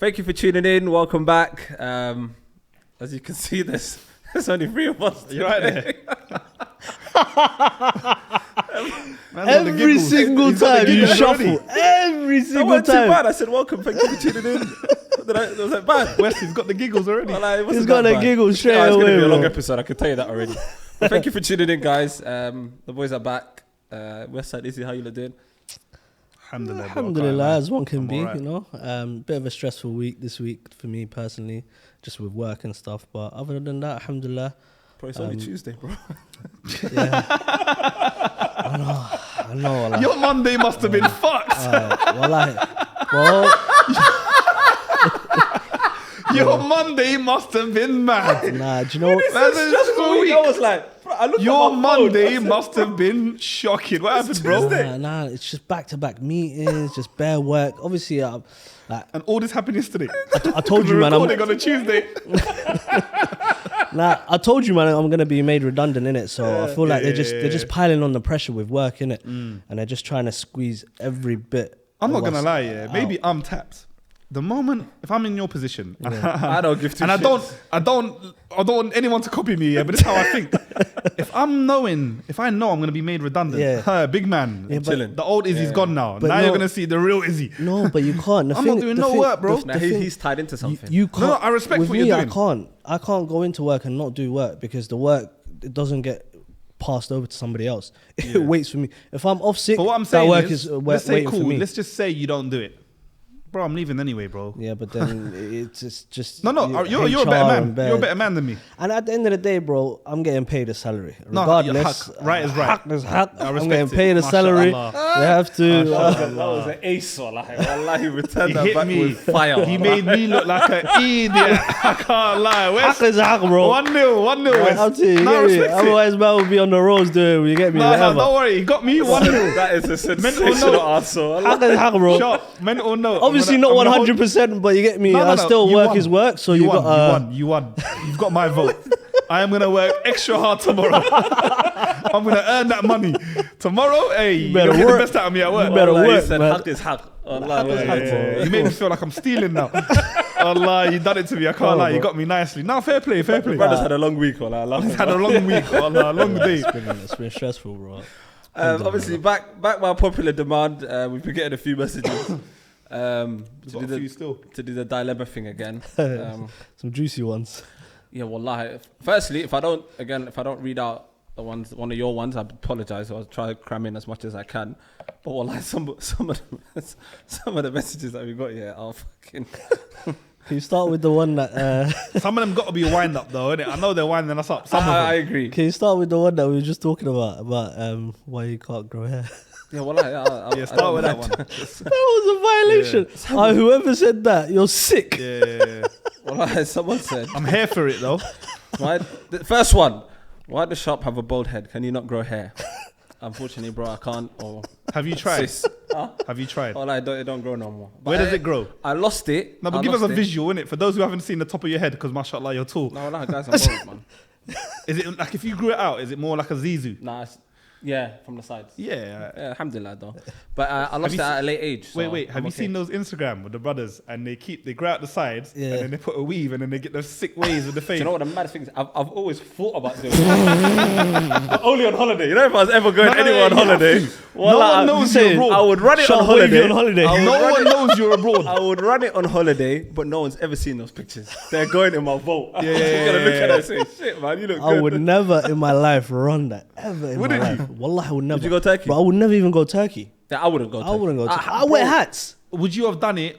Thank you for tuning in. Welcome back. As you can see, there's only 3 of us. You're right there. Every single time you shuffle. Every That single wasn't too time. bad. I said, welcome. Thank you for tuning in. Was that bad? Wesley's got the giggles already. Well, it wasn't He's got that a bad. giggle straight It's going to away, be a long bro. episode. I can tell you that already. But thank you for tuning in, guys. The boys are back. Westside, Izzy, how you lot doing? Alhamdulillah, bro. Alhamdulillah, as one can I'm be, alright. you know. Bit of a stressful week this week for me personally, just with work and stuff. But other than that, alhamdulillah. Bro, it's only Tuesday, bro. Yeah. I know. Wallah. Your Monday must have been fucked. Well, Your Monday must have been mad. nah, do you know what? That's a stressful week. I was like, bro, I looked Your at my phone, Monday I said, must have been shocking. What happened, bro? Nah, it's just back-to-back meetings, just bare work. Obviously, And all this happened yesterday. I told you, We're man. recording on a Tuesday. I told you, man, I'm gonna be made redundant in it. So I feel like they're yeah. just piling on the pressure with work in it, and they're just trying to squeeze every bit. I'm not of gonna us lie, yeah. out. Maybe I'm tapped. The moment if I'm in your position, I don't give two and shits. I don't want anyone to copy me, yeah, but this is how I think. if I know I'm gonna be made redundant, Yeah. big man, Yeah, but- chilling. the old Izzy's gone now. But Now no- you're gonna see the real Izzy. No, but you can't. I'm not doing no work, bro. Nah, he's tied into something. You can't. No, I respect with what me, you're doing. I can't go into work and not do work because the work it doesn't get passed over to somebody else. It waits for me. If I'm off sick, But what I'm that saying work is, is let's say waiting cool. for me. Let's just say you don't do it, bro. I'm leaving anyway, bro. Yeah, but then it's just No, you're a better HR man. and bad. You're a better man than me. And at the end of the day, bro, I'm getting paid a salary. No, Regardless, haq. Right is right. Haq is haq. I I'm respect getting it. paid a salary. Mashallah. They have to. that was an ace, wallahi. He returned He that hit back me. with fire. He made me look like an idiot. I can't lie. Haq is haq, bro. 1-0, 1-0. West. I'll tell you, No, I you get me? respect it. Otherwise, man will be on the roads doing. You get me? No, Whatever. don't worry. He got me 1-0. That is a Mental sensational note. answer. Haq is haq, bro. Sharp. Mental note. Obviously I'm not gonna hold- 100%, but you get me. No, I still you work won. is work, so you you won. got. You won. You've got my vote. I am gonna work extra hard tomorrow. I'm gonna earn that money tomorrow. Hey, you better better get the work. best out of me at work. You better Wallahi, work, he said, man. haq is haq. Allah, You made me feel like I'm stealing now. Allah, you done it to me. I can't lie. You got me nicely. Now, fair play, fair play. Brothers had a long week, wallah. I love He's it. had a long week. Allah, long day. It's been stressful, bro. Obviously, back by popular demand, we've been getting a few messages to Got a few still. do the dilemma thing again. Some juicy ones. Yeah, wallahi. Firstly, if I don't read out one of your ones, I apologize. I'll try to cram in as much as I can. But wallahi, some of the messages that we got here are fucking. Can you start with the one that? Some of them got to be a wind up though, innit? I know they're winding us up. Some of I them. agree. Can you start with the one that we were just talking about why you can't grow hair? Yeah, wallahi. Yeah, start with that one. That was a violation. Whoever said that, you're sick. Yeah. Wallahi, someone said. I'm here for it though. The first one. Why does Sharp have a bald head? Can you not grow hair? Unfortunately, bro, I can't. Or Have you tried? sis. Huh? Have you tried? Well, it don't grow no more. But Where does it grow? I lost it. No, but I give us a lost it. visual, innit? For those who haven't seen the top of your head, because mashallah, you're tall. No, guys, I'm bald, man. Is it like if you grew it out, is it more like a Zizou? Nah, yeah, from the sides. Yeah. Yeah, alhamdulillah, though. But I lost it at a late age. So Wait. Have I'm you okay. seen those Instagram with the brothers and they grow out the sides Yeah. and then they put a weave and then they get those sick waves with the Do face? you know what the mad thing is? I've always thought about doing it. But only on holiday. You know, if I was ever going anywhere on holiday, No one knows you're abroad. I would run it on Sharp wavy holiday. on holiday. I would No run one it- knows you're abroad. I would run it on holiday, but no one's ever seen those pictures. They're going in my vault. I'm Yeah, just gonna look yeah, at it and say, "Shit, man, you look I good." would never in my life run that ever in Wouldn't my you? life. Wallah, I would never. you go Turkey? But I would never even go Turkey. Yeah, I wouldn't go. I wouldn't go. Turkey. I wear hats. Would you have done it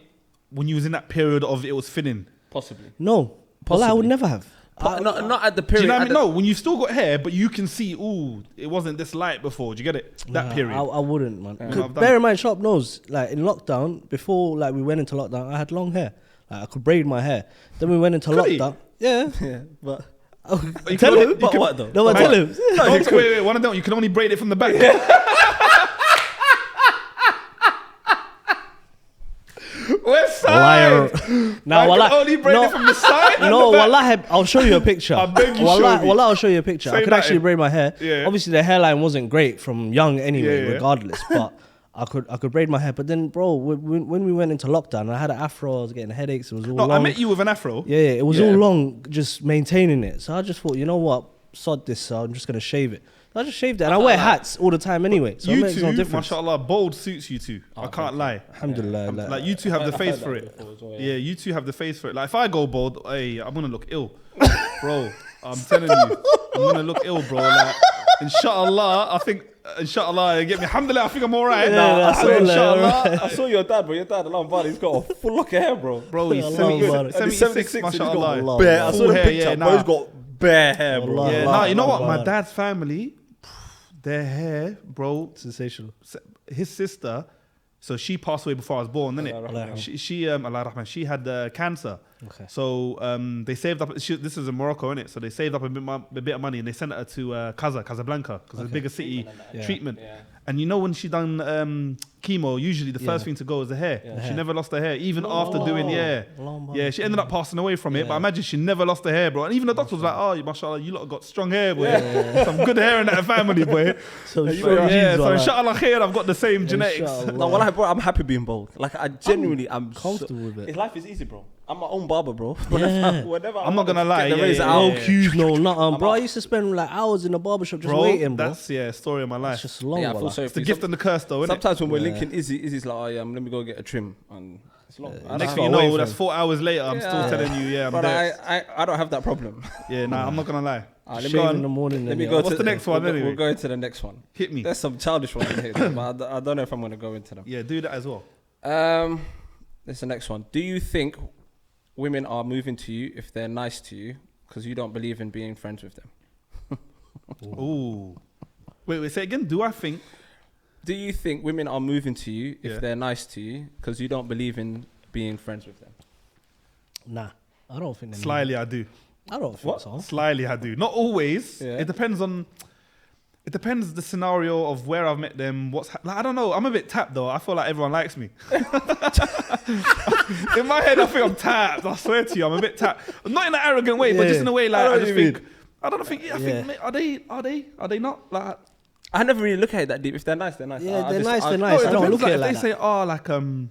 when you was in that period of it was thinning? Possibly. No, Wallah, I would Possibly. never have. Not at the Do period. you know what I at mean? the- No, when you still got hair, but you can see, ooh, it wasn't this light before. Do you get it? That Nah, period. I wouldn't, man. Yeah. 'Cause I've done bear it. in mind, Sharp knows, like in lockdown, before like we went into lockdown, I had long hair. Like, I could braid my hair. Then we went into Could he? lockdown. Yeah. Yeah, but You Tell can- him. you but can- what though? No, I tell him. No, wait, one of them. You can only braid it from the back. Westside. Liar. Now, I wallah, can only braid no, it from the side. and no, the back. wallah, I'll show you a picture. I beg you, wallah, show me. wallah, I'll show you a picture. I Say could actually nothing. braid my hair. Yeah. Obviously, the hairline wasn't great from young anyway, Yeah, yeah. regardless. But I could braid my hair. But then, bro, when we went into lockdown, I had an afro. I was getting headaches. It was all No, long. I met you with an afro. Yeah, it was all long, just maintaining it. So I just thought, you know what, sod this. So I'm just gonna shave it. So I just shaved it, and I wear hats all the time anyway. So it You makes no two, difference. mashallah, bold suits you two. I can't lie. Alhamdulillah. Like you two have the face for it. Yeah, you two have the face for it. Like if I go bald, hey, I'm gonna look ill, bro. I'm telling you, I'm gonna look ill, bro. Like, inshallah, I think, inshallah, you get me. Alhamdulillah, I think I'm alright. Yeah, Inshallah, I saw your dad, bro. Your dad, Allah, he's got a full lock of hair, bro. bro, he's Allah, 76, mashallah. Allah, Bare. I saw Full the hair, picture, yeah, bro. nah. He's got bare hair, bro. Allah. Yeah, nah, you know what? Allah. My dad's family, their hair, bro. Sensational. His sister, so she passed away before I was born, didn't Allah it? She Allah Rahman, she had cancer. Okay. So they saved up. This is in Morocco, innit? So they saved up a bit of money and they sent her to Casablanca, because it's a bigger city. Treatment. Yeah. And you know when she done chemo, usually the first thing to go is the hair. Yeah. She never lost her hair, even after doing Allah. yeah. She ended up passing away from it, but imagine she never lost her hair, bro. And even the doctor was like, "Oh, mashallah, you lot got strong hair, boy. Some good hair in that family, boy." So So inshallah khair, I've got the same genetics. No, well, bro, I'm happy being bald. Like, I genuinely, I'm comfortable with it. Life is easy, bro. I'm my own barber, bro. Yeah. Whenever I'm not gonna lie, get the yeah, razor yeah, out. No queues, no nothing, bro. out. I used to spend like hours in the barbershop just Bro, waiting, bro. that's story of my life. It's just long, Yeah, I feel wallah. sorry It's for the you. gift and the curse, though, innit? Sometimes when we're Yeah. linking Izzy's like, oh yeah, let me go get a trim, and it's long. I Next don't thing you know. know, that's 4 hours later. I'm still Yeah. telling you, yeah, I'm But there. I don't have that problem. Yeah, nah, I'm not gonna lie. Let me Shave go in the morning. Let me then, go yeah. to What's the next one anyway? We'll go into the next one. Hit me. There's some childish ones in here, but I don't know if I'm going to go into them. Yeah, do that as well. This is the next one. Do you think women are moving to you if they're nice to you because you don't believe in being friends with them? Ooh. Wait, say again. Do I think? Do you think women are moving to you if Yeah. they're nice to you because you don't believe in being friends with them? Nah, I don't think. Slyly, I do. I don't think so. Slyly, I do. Not always. Yeah. It depends on. It depends the scenario of where I've met them. Like, I don't know. I'm a bit tapped though. I feel like everyone likes me. In my head, I think I'm tapped. I swear to you, I'm a bit tapped. Not in an arrogant way, but just in a way like I just think. I don't think. Yeah, I think. Are they not like? I never really look at it that deep. If they're nice, they're nice. Yeah, I they're just- nice. They're No, nice. it I don't depends, look at it if like they say, that. oh, like if can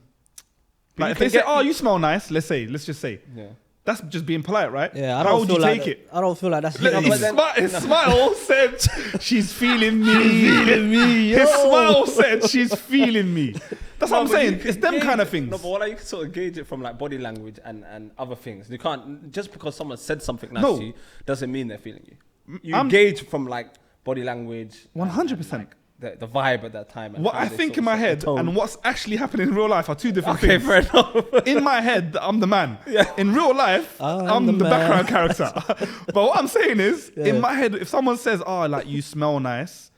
they say, get- oh, you smell nice. Let's just say. Yeah. That's just being polite, right? Yeah, I How don't would feel you like take it? I don't feel like that's. Look, hitting his, me. his smile said she's feeling me. His smile said she's feeling me. That's what I'm but saying. you can It's them gauge kind of it. things. No, but what you can sort of gauge it from like body language and other things. You can't just because someone said something nice No. to you doesn't mean they're feeling you. You I'm- gauge from like body language. 100%. Like, the vibe at that time. And What how I they think sort in of my set the head tone. and what's actually happening in real life are two different Okay, things. fair enough. In my head, I'm the man. Yeah. In real life, I'm the the man. background character. But what I'm saying is, in my head, if someone says, "Oh, like you smell nice,"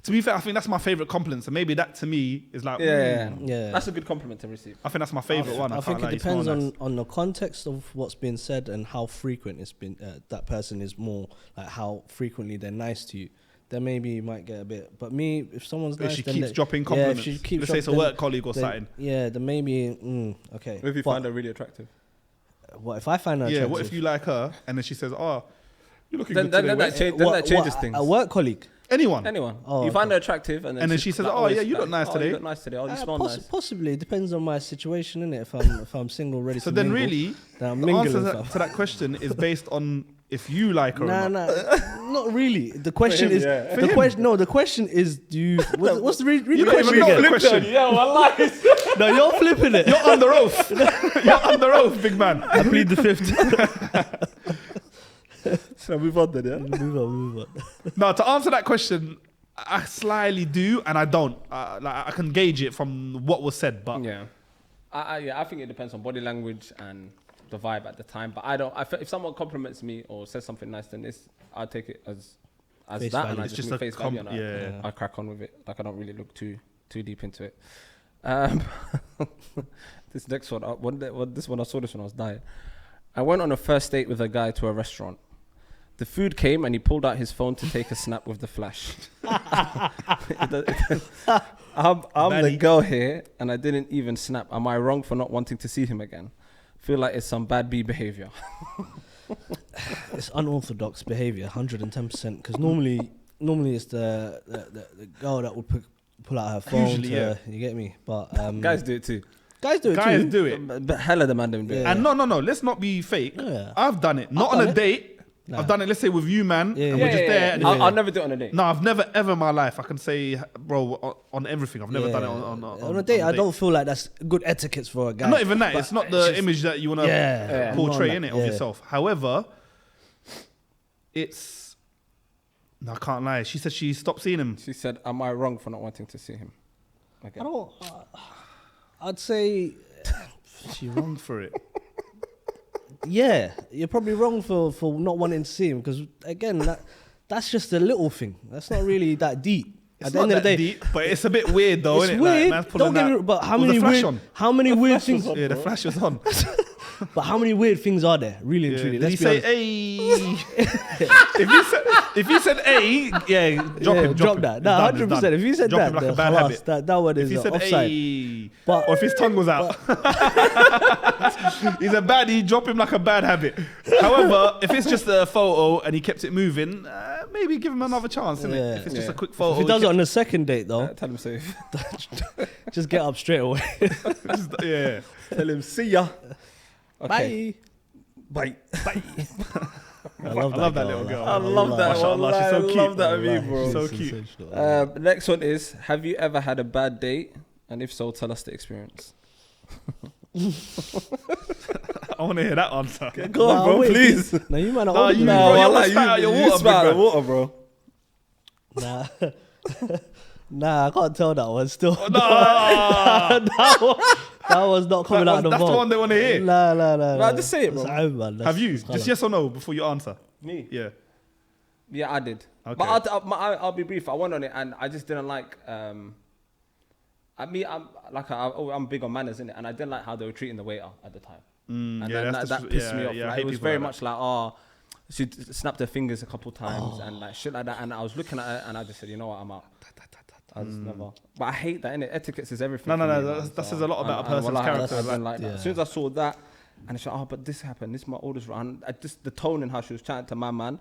to be fair, I think that's my favorite compliment. So maybe that to me is like, Yeah, Yeah. That's a good compliment to receive. I think that's my favorite one. I can't think lie, it you smell depends nice. on the context of what's being said and how frequent it's been. That person is more like how frequently they're nice to you. Then maybe you might get a bit. But me, if someone's If nice, she then keeps they- dropping yeah, compliments. if she keeps Let's say it's a dropping- work colleague or then- something. Yeah, then maybe okay. What if you But find her really attractive? what if I find her Yeah, attractive? what if you like her and then she says, "Oh, you're looking Then, good then, today." then, Wait, that, then that changes things. A work colleague. Anyone. Anyone. Oh, You find okay. her attractive and And then she says, "Oh, yeah, you look nice oh, today." You look nice today. Oh, you smell nice. Possibly. It depends on my situation, innit? If I'm single, ready So to then mingle, really, then I'm the mingling, answer fam. to that question is based on if you like her Nah, or not. not really. The question him, is yeah. the question. No, the question is, do you? What's the read You the don't even question know again? the question. Yeah, well, No, you're flipping it. You're under oath. You're under oath, big man. I plead the fifth. Should I move on then, yeah? move on. No, to answer that question, I slyly do and I don't. Like I can gauge it from what was said, but Yeah. I think it depends on body language and the vibe at the time. But I don't. If someone compliments me or says something nice, then I'll take it as Face that, value. and I It's just just a face value, and yeah. I crack on with it. Like I don't really look too deep into it. This next one, this one I saw this when I was dying. I went on a first date with a guy to a restaurant. The food came and he pulled out his phone to take a snap with the flash. I'm the girl here and I didn't even snap. Am I wrong for not wanting to see him again? Feel like it's some bad B behavior. It's unorthodox behavior, 110%. Because normally it's the girl that would pull out her phone. Usually, yeah. You get me? But Guys do it too. guys do it Guys too. do it. But hella the man don't do it. Yeah. And no. Let's not be fake. Yeah. I've done it. Not I've on done a it. date. Nah. I've done it, let's say, with you, man. Yeah, and yeah, we're just there. And I'll never do it on a date. No, I've never ever in my life, I can say, bro, on everything. I've never done it on a date. I don't feel like that's good etiquette for a guy. Not even that. But It's not the image that you want to portray in it of yourself. However, it's... No, I can't lie. She said she stopped seeing him. She said, "Am I wrong for not wanting to see him?" Okay. I don't. I'd say She wronged for it. yeah. You're probably wrong for not wanting to see him because again that's just a little thing. That's not really that deep. It's At the not end of the that day, deep, but it's a bit weird though, it's isn't it? weird. Like, man's pulling Don't get me that wrong, but how with the many flash weird? on. How many weird things? Yeah, the flash was on. But how many weird things are there? Really and Yeah. truly. Did he Let's be say, honest. "Hey"? if he said "A," yeah, drop him. Drop him. that. It's No, done, it's 100%. done. If you said Drop that, him like a then bad khalas, habit. that one If is he said offside. "A," But- or if his tongue was out, he's a baddie. Drop him like a bad habit. However, if it's just a photo and he kept it moving, maybe give him another chance, innit? Yeah. If it's just Yeah. a quick photo, If he does it on the second date though, Tell him safe. just get up straight away. yeah. Tell him see ya. Okay. Bye. Bye. I I love that little girl. I love that. Mashallah, she's so I cute. love that of you, Wallahi, bro. she's So cute. sensational. Next one is: have you ever had a bad date? And if so, tell us the experience. I want to hear that answer. Go on, Nah, bro, wait, please. No, you man are Nah, older you- than bro, me. you almost spat out your water, spat out big the water, bro. Nah. Nah, I can't tell that one still. Nah. that was not coming out of the That's the vault. one they want to hear. Nah. Nah, just say it, bro. It's out, man. Have you? That's Just yes or no before you answer. Me? Yeah. Yeah, I did. Okay. But I'll be brief. I went on it and I just didn't like. I'm big on manners, innit? And I didn't like how they were treating the waiter at the time. And yeah, that pissed me off. Yeah, I Like, hate it was people very like much like, oh, she snapped her fingers a couple times and like shit like that. And I was looking at her and I just said, you know what, I'm out. I just never. But I hate that, innit? Etiquette is everything. No, for me, no, man. that says a lot about a person's wallahi, character. I didn't like that. Yeah. As soon as I saw that, and it's like, oh, but this happened. This is my orders wrong. I just the tone and how she was chatting to my man.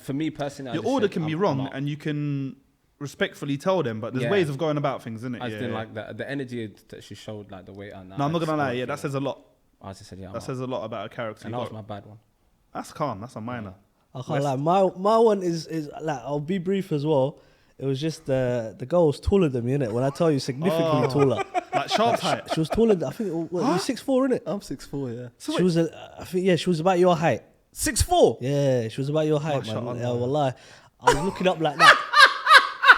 For me personally, Your order can be wrong, and you can respectfully tell them, but there's Yeah. ways of going about things, isn't it? I just didn't like that. The energy that she showed, like the way. No, I'm not gonna lie. Yeah, that says a lot. I just said, yeah. That says a lot about a character. And You that was got- my bad one. That's calm. That's a minor. I can't lie. My one is like, I'll be brief as well. It was just the girl was taller than me, innit? When I tell you significantly taller. Like sharp height. She was taller than, I think, what, you 6'4", innit? I'm 6'4", yeah. She was, I think, yeah, she was about your height. 6'4". Yeah, she was about your height, man. Mashallah. Yeah, wallah. I was looking up like that.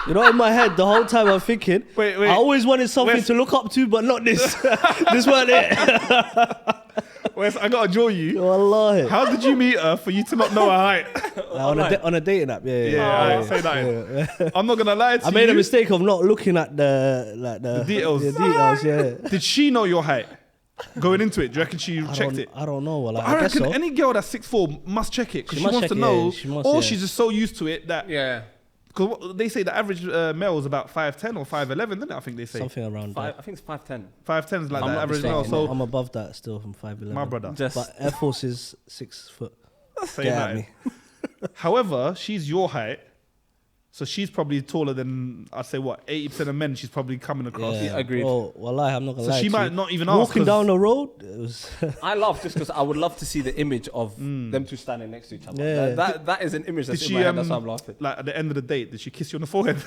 You know, in my head, the whole time I'm thinking, Wait. I always wanted something to look up to, but not this. This weren't it. Wes, I gotta draw you. Wallahi. How did you meet her for you to not know her height? On a dating app, yeah. Yeah, say that. Yeah. I'm not gonna lie to you. I made a mistake of not looking at the details. The details, yeah. Did she know your height going into it? Do you reckon she checked it? I don't know. Well, I guess reckon so. any girl that's 6'4" must check it because She she must wants to check it, know, yeah, she must, or yeah. she's just so used to it that. Yeah. Because they say the average male is about 5'10" or 5'11", isn't it? I think they say Something around I that. think it's 5'10". 5'10" is like I'm the not average male. mistaken, So I'm above that still from 5'11". my brother, But Air Force is 6 foot. say Get at that. me. However, she's your height, so she's probably taller than I'd say 80% of men. She's probably coming across. Yeah, agreed. Well, wallahi, I'm not gonna So lie she to might you. not even ask. Walking 'cause- down the road, it was. I laugh just because I would love to see the image of them two standing next to each other. Yeah. That is an image Did that's in she my head. That's why I'm laughing. like at the end of the date? Did she kiss you on the forehead?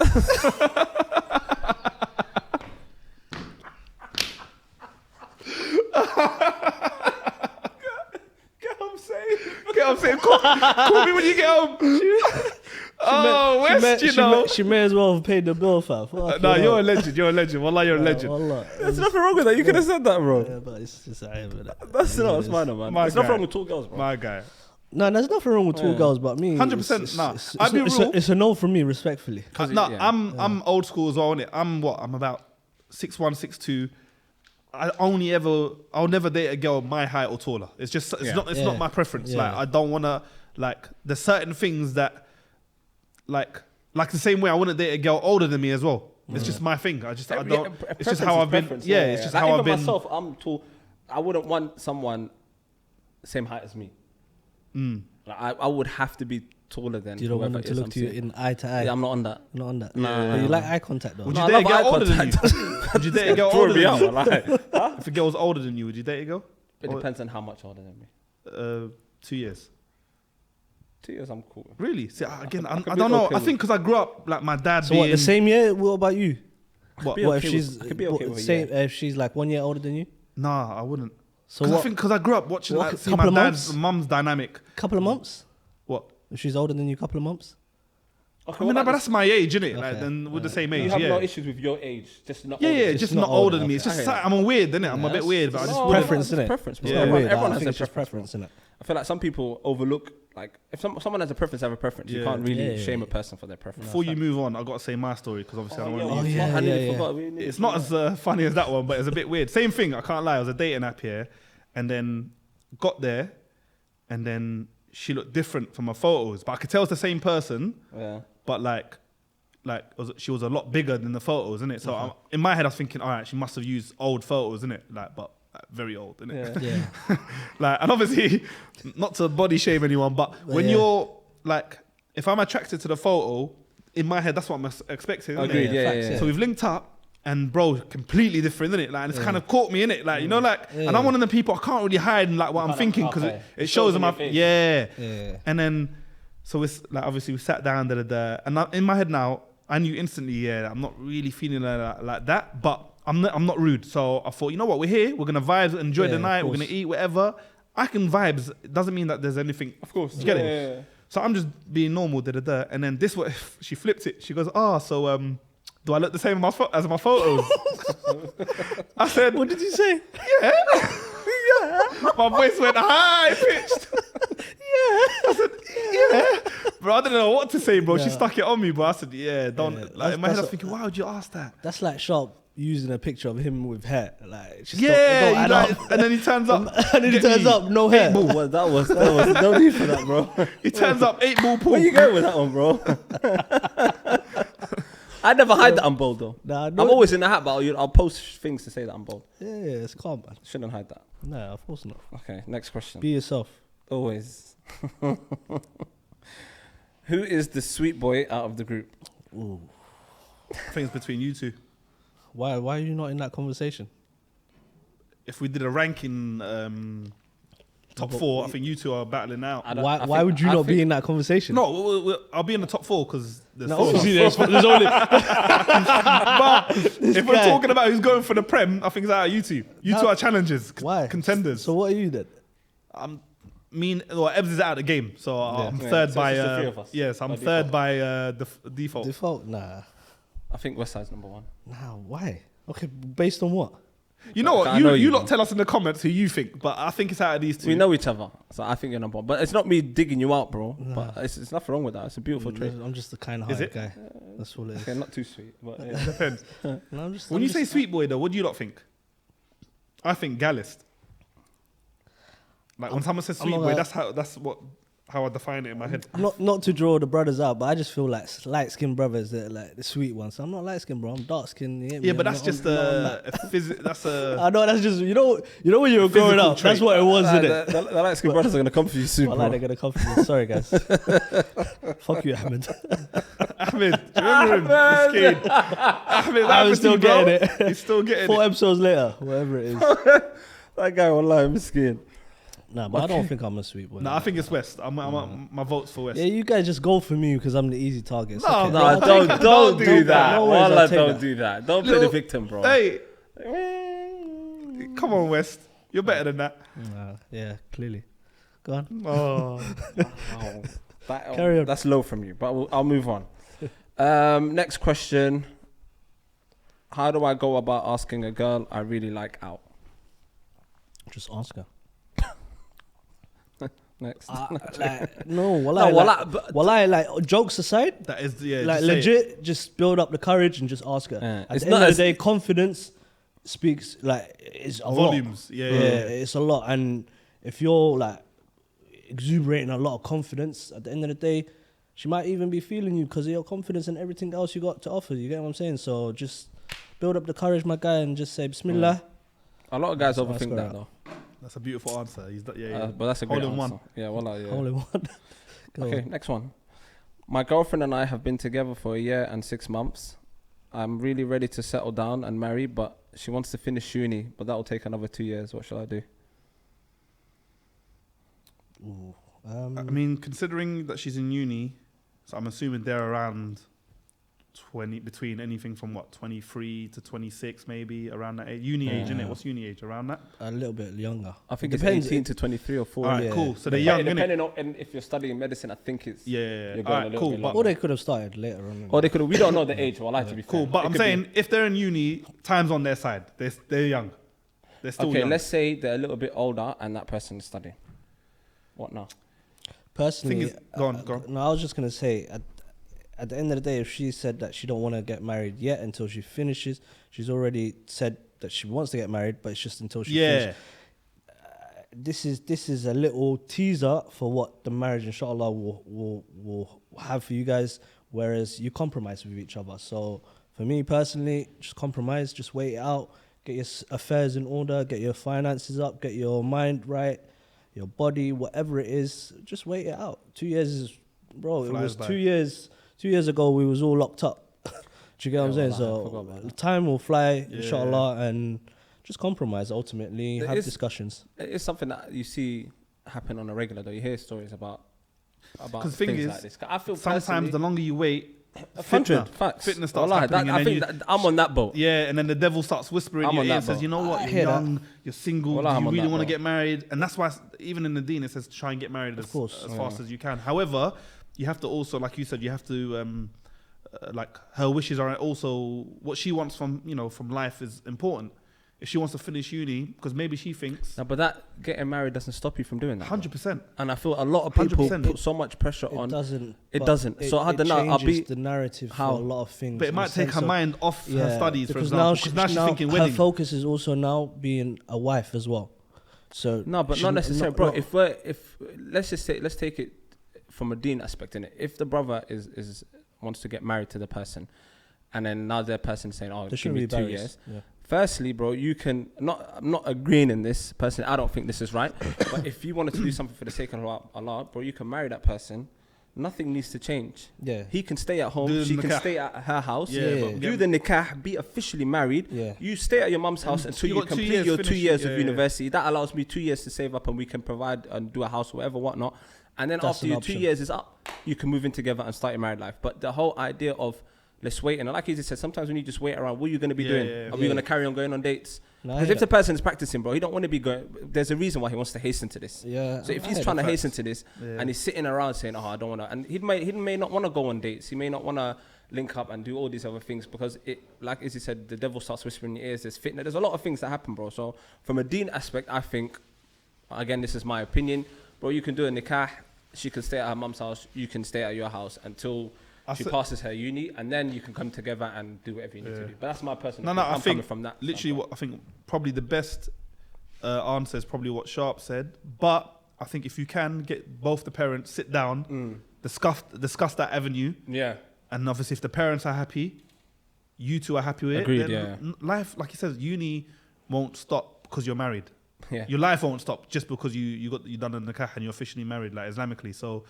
Get home safe. Get up, saying, call me when you get home. Oh, West, you know. She may as well have paid the bill, fam. No, you're a legend. You're a legend. Wallah, you're a legend. Wallah. There's nothing wrong with that. You could have said that, bro. Yeah, but it's just That's mine, man. My There's nothing guy. wrong with tall girls, bro. My guy. No, there's nothing wrong with tall girls, but me, 100% nah. It's, I'll be real. it's a no from me, respectfully. No, yeah. I'm old school as well, innit? I'm about 6'1", 6'2". I'll never date a girl my height or taller. It's just it's not my preference. Yeah. Like I don't wanna like there's certain things that like the same way I wouldn't date a girl older than me as well. It's just my thing. I don't. It's just how I've been. Yeah, it's just like how even I've been. myself, I'm tall. I wouldn't want someone same height as me. Like I would have to be taller than. You don't want whoever them to it is look I'm to you seeing. in eye to eye. Yeah, I'm not on that. Not on that. Nah. But you like eye contact though. Would No, you I date a love girl eye older than you? contact. Would you date a girl Draw older me than out, you? like. If a girl was older than you, would you date a girl? It depends on how much older than me. 2 years. 2 years, I'm cool. Really? See, again, I could don't be know. okay I think because I grew up like my dad So being. what? The same year? What about you? What? Be What if okay she's I could be okay with a same? year. If she's like 1 year older than you? Nah, I wouldn't. So I what? think because I grew up watching What, like see couple my of dad's months? mum's dynamic. Couple of months? What? If she's older than you, couple of months? Okay, I mean, but that's my age, innit? Like, Okay. then we're the same you age. have Yeah. no issues with your age, just not. Yeah, older. yeah, Just just not not older older, than me. It's okay. just Okay. I'm a weird, innit? I'm a bit weird, but I just No, wouldn't. Preference, it's innit? preference. It's bro. not Yeah. weird. Everyone I has think a it's just preference. preference, innit? I feel like some people overlook, like, if someone has a preference, they have a preference. You Yeah. can't really Yeah, shame yeah. a person for their preference. Before you move on, I got to say my story because obviously I don't want to yeah. leave. Oh, yeah, I nearly yeah. forgot. It's not as funny as that one, but it's a bit weird. Same thing. I can't lie. It was a dating app here, and then got there, and then she looked different from her photos, but I could tell it's the same person. Yeah. But she was a lot bigger than the photos, innit? So in my head, I was thinking, all right, she must have used old photos, innit? But very old, innit? Yeah. Yeah. And obviously, not to body shame anyone, but when yeah. you're if I'm attracted to the photo, in my head, that's what I'm expecting. Innit? Agreed. Yeah, facts, yeah. So we've linked up. And bro, completely different, isn't it? Like, and it's kind of caught me in it, like you know, and I'm one of the people I can't really hide in, like what I'm thinking because it shows in my Yeah. And then, so it's like obviously we sat down, and in my head now, I knew instantly, yeah, I'm not really feeling like that, but I'm not rude. So I thought, you know what, we're here, we're gonna vibe, enjoy the of night, we're course. gonna eat whatever. I can vibes. It doesn't mean that there's anything. Of course. You get it? Yeah. So I'm just being normal, and then this what she flipped it. She goes, so do I look the same as my photos? I said, What did you say? yeah. My voice went high pitched. I said, yeah. Bro, I didn't know what to say, bro. She Yeah. stuck it on me, bro. I said, yeah, don't. Yeah, Like in my head, I was that's- thinking, why would you ask that? That's like Sharp using a picture of him with hair. Like, it just Yeah, don't you add like- up. and then he turns up. And then he get turns me, up, no hair. Well, that was no need for that, bro. He turns up 8-ball pool. Where you going with that one, bro? I never hide that I'm bold though. Nah, I'm no- always in the hat, but I'll post things to say that I'm bold. Yeah, it's calm, man. Shouldn't hide that. Nah, of course not. Okay, next question. Be yourself. Always. Who is the sweet boy out of the group? Ooh. I think it's between you two. Why are you not in that conversation? If we did a ranking top But 4, I think you two are battling out. I don't- Why I why think- would you I not be think- in that conversation? No, I'll be in the top 4 because there's No, 4 of us. obviously there's only But if we're guy. talking about who's going for the Prem, I think it's out of you two. You two are challengers, Why? contenders. So what are you then? Ebbs is out of the game, so I'm Yeah, third so by. it's just the three of us, Yes, I'm by third default. by default. Default? Nah. I think Westside's number 1. Nah, why? Okay, based on what? You know what? I know You you, lot man. tell us in the comments who you think, but I think it's out of these two. We know each other, so I think you're number 1. But it's not me digging you out, bro. But it's nothing wrong with that. It's a beautiful trait. I'm just a Is kind-hearted it? guy. That's all it is. Okay, not too sweet, but yeah. Depends. No, I'm just, When I'm you say just- sweet boy, though, what do you lot think? I think gallist. Like when someone says I'm sweet not boy, gonna- how I define it in my head. not to draw the brothers out, but I just feel like light-skinned brothers, they're like the sweet ones. I'm not light-skinned, bro. I'm dark-skinned. You get me? Yeah, but I'm that's not- just I'm not on that. that's a. I know that's just you know when you were growing Physical up. trait. That's what it was, isn't it? The light-skinned brothers are gonna come for you soon, Well, bro. they're gonna come for me. Sorry, guys. Fuck you, Ahmed. Ahmed, do you remember him? Miskin. Ahmed, I was still getting it. He's still getting 4 it. episodes later, whatever it is. That guy, wallahi, miskin. Nah, but I don't think I'm a sweet boy. No, I think it's West. My vote's for West. Yeah, you guys just go for me because I'm the easy target. It's No, okay. no, No, I'll don't take that. don't Don't do do that. that. No worries, I'll Wallah, take don't that. do that. Don't play Little- the victim, bro. Hey, come on, West. You're better than that. Yeah, clearly. Go on. Oh, Wow. Carry on. That's low from you, but I'll move on. Next question. How do I go about asking a girl I really like out? Just ask her. Next. No, jokes aside, that is yeah. like just say it. legit, just build up the courage and just ask her. Yeah. At It's the not end of as- the day, confidence speaks like it's a Volumes. lot. Yeah, Yeah, yeah. it's a lot. And if you're like exuberating a lot of confidence, at the end of the day, she might even be feeling you because of your confidence and everything else you got to offer. You get what I'm saying? So just build up the courage, my guy, and just say Bismillah. A lot of guys So ask overthink her that out. though. That's a beautiful answer. Yeah. But that's a great Hole in answer. one. Yeah, wallah, yeah. Hole in one. Go Okay, on. next one. My girlfriend and I have been together for 1 year and 6 months. I'm really ready to settle down and marry, but she wants to finish uni, but that will take another 2 years. What shall I do? Ooh, I mean, considering that she's in uni, so I'm assuming they're around 20, between anything from 23 to 26, maybe around that age. Uni age, innit? What's uni age? Around that? a little bit younger. I think It it's depends. 18 to 23 or 4. All right, Yeah. cool. So they're young, innit? Depending on and if you're studying medicine, I think it's Yeah. you're All going a right, little cool. bit But, longer. Or they could have started later on. Or they could. We don't know the age. Well, I like to be cool. fair. But It I'm could be- saying if they're in uni, time's on their side. They're young. They're still okay, young. let's say they're a little bit older and that person is studying. What now? Personally, Thing is- go on. no, I was just gonna say at the end of the day, if she said that she don't want to get married yet until she finishes, she's already said that she wants to get married, but it's just until she finishes. This is a little teaser for what the marriage, inshallah, will have for you guys. Whereas you compromise with each other. So for me personally, just compromise, just wait it out, get your affairs in order, get your finances up, get your mind right, your body, whatever it is, just wait it out. 2 years is, bro. It Flies was by. 2 years. 2 years ago, we was all locked up. Do you get what I'm saying? I forgot about So that. time will fly, Yeah. inshallah, and just compromise. Ultimately, There have is- discussions. It's something that you see happen on a regular. Though you hear stories about 'Cause the thing things is, like this. I feel sometimes the longer you wait, 100 facts. fitness starts Wallahi, happening, I and think then that I'm on that boat. yeah, and then the devil starts whispering I'm in your on ear that and says, boat. you know what, I you're hear that. young, you're single, Wallahi, do I'm you on really that want to boat. get married? And that's why even in the deen it says try and get married as fast as you can. However, you have to also, like you said, you have to like her wishes are also what she wants from from life is important. If she wants to finish uni, because maybe she thinks No, but that getting married doesn't stop you from doing that. 100%. And I feel a lot of people 100%. put so much pressure It on. doesn't. It but doesn't. So I don't know, I'll changes be- the narrative how? for a lot of things. But it in might the take sense her of- mind off her studies, for because example. now, Because now she's thinking her wedding. focus is also now being a wife as well. So No, but she's not necessarily, bro. not- If let's just say, let's take it from a deen aspect in it. If the brother is wants to get married to the person, and then now the person saying, "Oh, there give shouldn't me be 2 barriers. years." Yeah. Firstly, bro, you can not. I'm not agreeing in this personally. I don't think this is right. But if you wanted to do something for the sake of Allah, bro, you can marry that person. Nothing needs to change. Yeah. He can stay at home. Do the She can nikah. stay at her house. Yeah, but Do the nikah. Be officially married. Yeah. You stay at your mum's house And until you you got 2 complete years, your 2 finish it. years Yeah, of yeah. university. That allows me 2 years to save up, and we can provide and do a house, whatever, whatnot. And then That's after an your option. 2 years is up, you can move in together and start your married life. But the whole idea of let's wait, and like Izzy said, sometimes when you just wait around, what are you going to be doing? Are we Yeah. going to carry on going on dates? No, I Because hear if the that. person's practicing, bro, he don't want to be going. There's a reason why he wants to hasten to this. Yeah. So if I he's hear trying that. to hasten to this, Yeah. and he's sitting around saying, "Oh, I don't want to," and he may not want to go on dates. He may not want to link up and do all these other things because it, like Izzy said, the devil starts whispering in your ears. There's fitness. There's a lot of things that happen, bro. So from a deen aspect, I think, again, this is my opinion, bro. You can do a nikah. She can stay at her mum's house. You can stay at your house until she passes her uni, and then you can come together and do whatever you need to do. But that's my personal. No, opinion. I I'm think coming from that. literally standpoint. what I think probably the best answer is probably what Sharp said. But I think if you can get both the parents sit down, discuss that avenue, Yeah. and obviously if the parents are happy, you two are happy with Agreed, it. yeah. Life, like he says, uni won't stop because you're married. Yeah. Your life won't stop just because you done a nikah and you're officially married, like Islamically. So,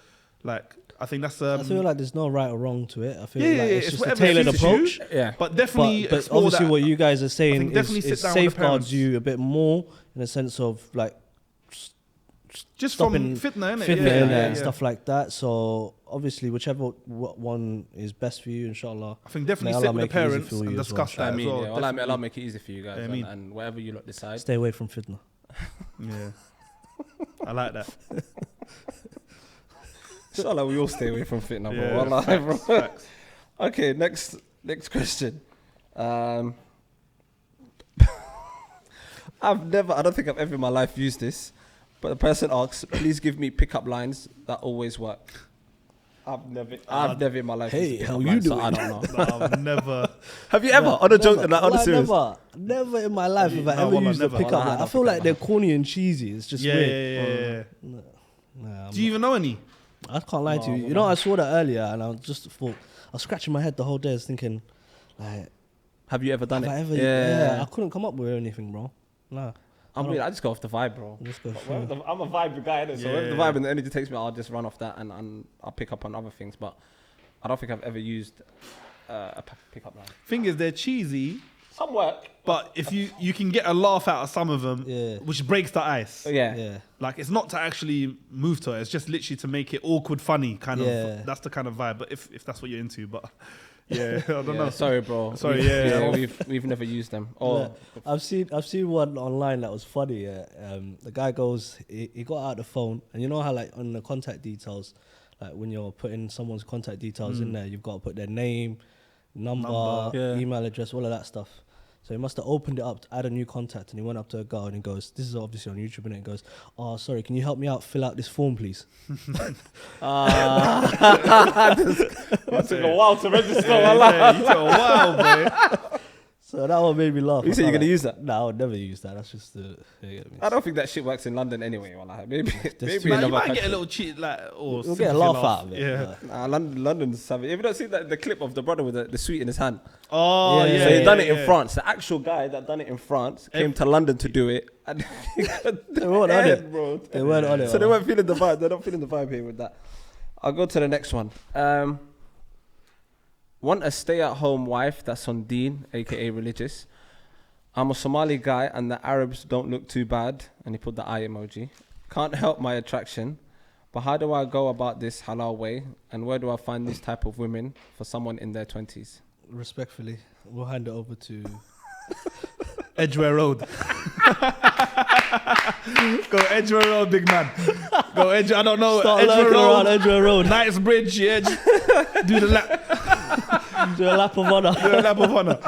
like I think that's. I feel like there's no right or wrong to it. I feel Yeah, like yeah, it's it's just a whatever tailored suits you. approach. Yeah. but definitely But explore obviously, that. what you guys are saying think definitely is sit down with the safeguards parents. you a bit more in the sense of like just stopping from fitna, innit? fitna Yeah, in yeah, it and yeah. stuff like that. So obviously, whichever one is best for you, inshallah. I think definitely May sit Allah with the make it easy parents for and you as discuss well. that I mean, as well. yeah, Allah, definitely. Allah make it easy for you guys, Yeah, I mean- and whatever you lot decide. Stay away from fitna. Yeah, I like that. Inshallah, we all stay away from fitna, bro. Yeah, Wallahi, facts, bro. facts. Okay, next question. I don't think I've ever in my life used this, but the person asks, please give me pickup lines that always work. I've never in my life Hey, used a how pickup you line, so doing? I don't know. No, I've never. Have you ever? On a joke, like on a serious? Never in my life have I No, ever wallah, used a never. pickup Wallah, I line. I don't feel pick like up they're corny and cheesy. It's just Yeah, weird. yeah. Nah, Do you even know any? I can't lie to you. No, You know, I saw that earlier, and I just thought I was scratching my head the whole day. I was thinking, like, Have you ever done have it? I ever? Yeah, I couldn't come up with anything, bro. Nah, I just go off the vibe, bro. let's go. Well, I'm a vibe guy, innit? So if the Yeah. vibe and the energy takes me, I'll just run off that and I'll pick up on other things. But I don't think I've ever used a pickup line. Thing is, they're cheesy. Some work. But if you can get a laugh out of some of them, which breaks the ice. Yeah. Like, it's not to actually move to it. It's just literally to make it awkward, funny, kind of. That's the kind of vibe. But if that's what you're into, but yeah, I don't know. Sorry, bro. Sorry, we've never used them. Oh, I've seen one online that was funny. The guy goes, he got out the phone, and you know how like on the contact details, like when you're putting someone's contact details in there, you've got to put their name, number, email address, all of that stuff. So he must have opened it up to add a new contact, and he went up to a girl and he goes, this is obviously on YouTube, and he goes, oh, sorry, can you help me out, fill out this form, please? It took a while to register. You took a while, boy. So that one made me laugh. You said you're going to use that? No, I would never use that. That's just I don't think that shit works in London anyway. Maybe you might get a little cheat, like, or you'll get a laugh out of it. Yeah. Nah, London's savage. Have you not seen the clip of the brother with the sweet in his hand? Oh, yeah. So he done it in France. The actual guy that done it in France came to London to do it. And they weren't on it, bro. They weren't on it. So they weren't feeling the vibe. They're not feeling the vibe here with that. I'll go to the next one. Want a stay-at-home wife that's on deen, aka religious. I'm a Somali guy and the Arabs don't look too bad. And he put the eye emoji. Can't help my attraction. But how do I go about this halal way? And where do I find this type of women for someone in their 20s? Respectfully, we'll hand it over to Edgware Road. Go Edgware Road, big man. Go Edgware. I don't know. Start Edgware lurking Road. around Edgware Road. Knightsbridge, yeah. Do the lap. Do a lap of honour. Do a lap of honour.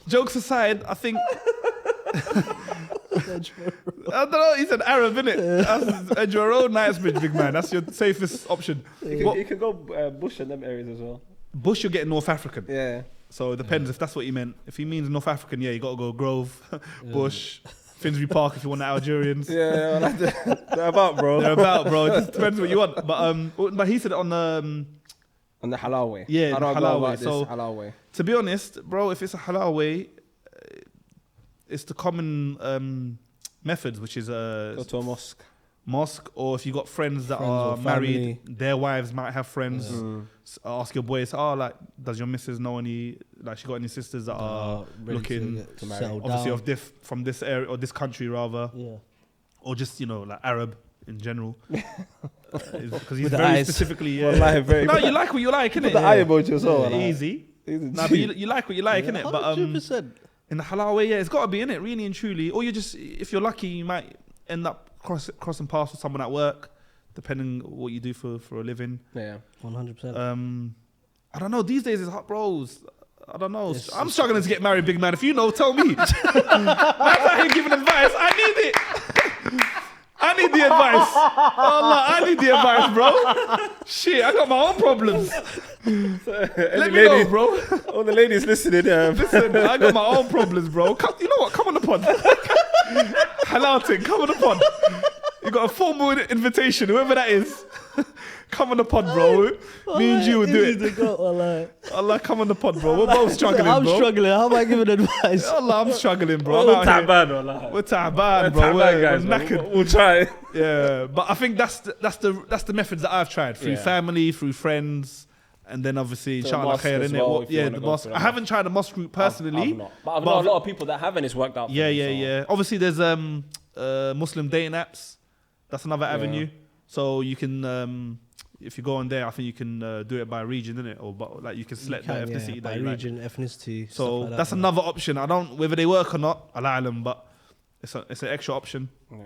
Jokes aside, I think. I don't know. He's an Arab, innit? That's Edgware Road, Knightsbridge, big man. That's your safest option. You can go bush in them areas as well. Bush, you're getting North African. Yeah. So it depends if that's what he meant. If he means North African, yeah, you got to go Grove, Bush, Finsbury Park if you want the Algerians. Yeah, they're about, bro. They're about, bro. It just depends what you want. But he said on the halal way. Yeah, How do I go halal about way. this So halal way. to be honest, bro, if it's a halal way, it's the common methods, which is Go to a mosque, or if you got friends that Friends are or married, family. their wives might have friends. Ask your boys, like, does your missus know any? Like, she got any sisters that are ready looking to marry. settle obviously down. from this area or this country rather, Yeah. or just like Arab in general, because he's With the very eyes. specifically. Wallahi, very No, good. you like what you like, innit? Put the eye emoji as well. like. Easy. Easy. Nah, but you like what you like, innit? But 100%. in the halal way, yeah, it's got to be, innit? Really and truly. Or you just, if you're lucky, you might end up crossing paths with someone at work, depending what you do for a living. Yeah. 100%. I don't know. These days it's hot, bros. I don't know. It's- I'm struggling to get married, big man. If you know, tell me. That's not him giving advice. I need it. I need the advice. Allah, I need the advice, bro. Shit, I got my own problems. Let me know, bro. All the ladies listening. Listen, I got my own problems, bro. You know what? Come on the pod. Halal thing, come on the pod. You got a formal invitation, whoever that is. Come on the pod, bro. Me and you will do it. Allah, come on the pod, bro. We're both struggling, I'm bro. struggling. How am I giving advice? Allah, I'm struggling, bro. We're I'm out here. taban, We're taban, bro. We're guys. knackered. We'll try. Yeah, but I think that's the methods that I've tried through family, through friends, and then obviously The inshallah mosque khair, as innit? well, if you Yeah, wanna the go mosque. through I the haven't tried the mosque route personally. I've not. But I've known a lot of people that have, and it's worked out for them, Yeah. Obviously, there's Muslim dating apps. That's another avenue. So you can, if you go on there, I think you can do it by region, innit? Or like you can select the ethnicity by that you like. region, ethnicity. So stuff like that, that's man. another option. I don't whether they work or not. Allah alam, but it's an extra option. Yeah.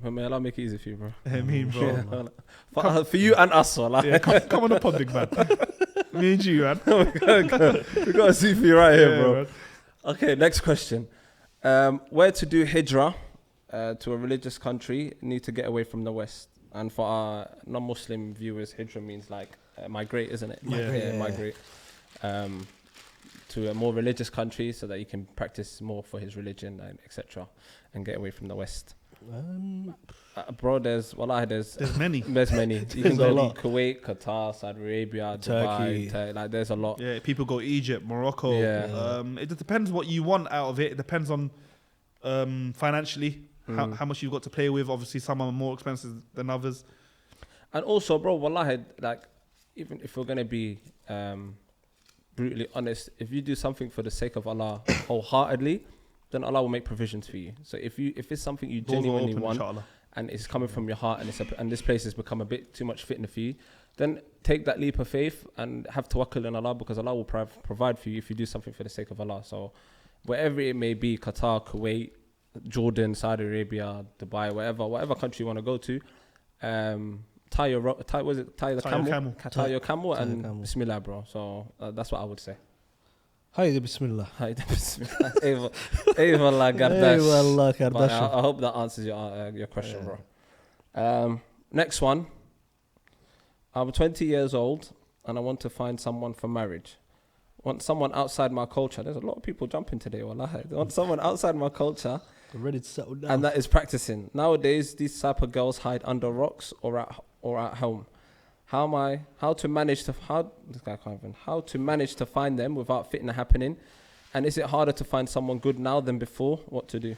But may Allah make it easy for you, bro. I mean, bro. For you and us, wallah. Yeah, come on the pod, big man. Me and you, man. We got a see for you right here, Yeah, bro. man. Okay, next question. Where to do Hijra to a religious country, need to get away from the West. And for our non-Muslim viewers, Hijra means like migrate, isn't it? Migrate to a more religious country so that you can practice more for his religion and etc. and get away from the West. Bro, there's many. There's many. You There's can a go lot. to Kuwait, Qatar, Saudi Arabia, Turkey. Dubai, like there's a lot. Yeah, people go Egypt, Morocco. Yeah. It just depends what you want out of it. It depends on financially how much you've got to play with. Obviously, some are more expensive than others. And also, bro, wallahi, like even if we're gonna be brutally honest, if you do something for the sake of Allah wholeheartedly, then Allah will make provisions for you. So if it's something you Doors will genuinely open, want, inshallah. and it's coming from your heart, and this place has become a bit too much fitna for you, then take that leap of faith and have tawakkul in Allah, because Allah will provide for you if you do something for the sake of Allah. So wherever it may be, Qatar, Kuwait, Jordan, Saudi Arabia, Dubai, whatever country you want to go to, tie the camel and Bismillah, bro. So that's what I would say. Hi, Bismillah. Hi, Bismillah. Eyvallah, Gardash. Eyvallah, But Kardashian. I hope that answers your question, bro. Next one. I'm 20 years old and I want to find someone for marriage. Want someone outside my culture. There's a lot of people jumping today, wallahi. I want someone outside my culture. They're ready to settle down. And that is practicing. Nowadays, these type of girls hide under rocks or at home. How to manage to find them without fitna happening? And is it harder to find someone good now than before? What to do?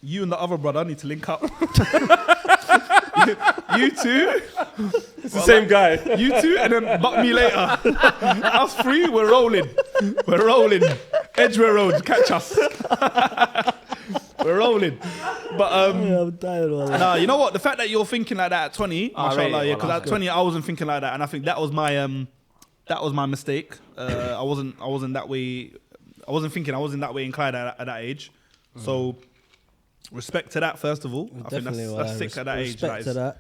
You and the other brother need to link up. you two. It's the same guy. You two, and then butt me later. Us three, we're rolling. Edgware Road, catch us. We're rolling. But I'm tired of that. nah, you know what? The fact that you're thinking like that at 20, mashallah, yeah, because at 20 I wasn't thinking like that, and I think that was my mistake. I wasn't that way. I wasn't that way inclined at that age. So respect to that, first of all. I think that's sick at that age. Respect to that.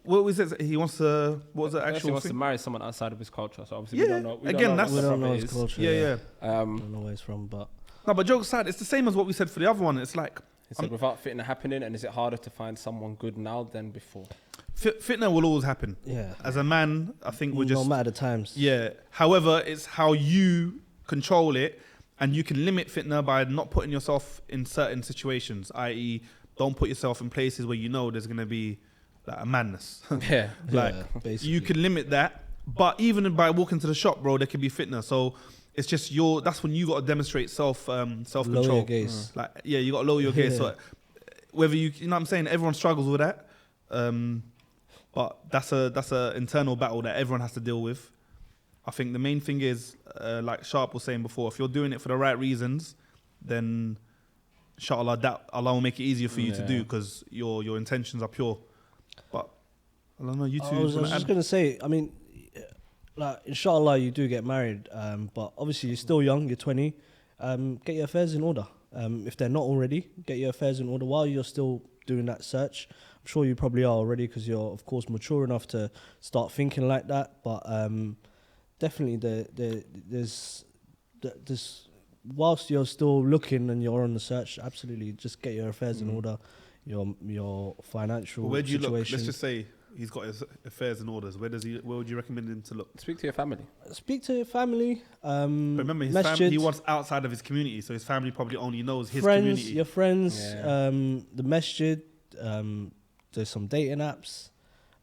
What was it? He wants to. What was the actual? He wants thing? to marry someone outside of his culture. So obviously Yeah. we don't know. Again, what that's- We the don't know brother his is. culture. Yeah. Don't know where he's from, but No, but jokes aside, it's the same as what we said for the other one. It's like He said without fitna happening, and is it harder to find someone good now than before? fitna will always happen. yeah. As a man, I think we're just no matter the times. yeah. However, it's how you control it, and you can limit fitna by not putting yourself in certain situations. I.e., don't put yourself in places where you know there's gonna be like a madness. Yeah. Like basically. you can limit that, but even by walking to the shop, bro, there can be fitna. So it's just that's when you got to demonstrate self control. Lower your gaze. Like you got to lower your gaze. So whether you know what I'm saying, everyone struggles with that. But that's a internal battle that everyone has to deal with. I think the main thing is, like Sharp was saying before, if you're doing it for the right reasons, then inshallah that Allah will make it easier for you to do, because your intentions are pure. But I don't know, you two. I was just gonna say, I mean, like inshallah you do get married, but obviously you're still young, you're 20. Get your affairs in order. If they're not already, get your affairs in order while you're still doing that search. I'm sure you probably are already, because you're of course mature enough to start thinking like that. But definitely there's whilst you're still looking and you're on the search, absolutely just get your affairs in order. Your financial Where do you situation. look? Let's just say he's got his affairs and orders. Where would you recommend him to look? Speak to your family. Speak to your family. But remember, his masjid, family, he wants outside of his community, so his family probably only knows his friends, community. your friends, Yeah. the masjid. There's some dating apps.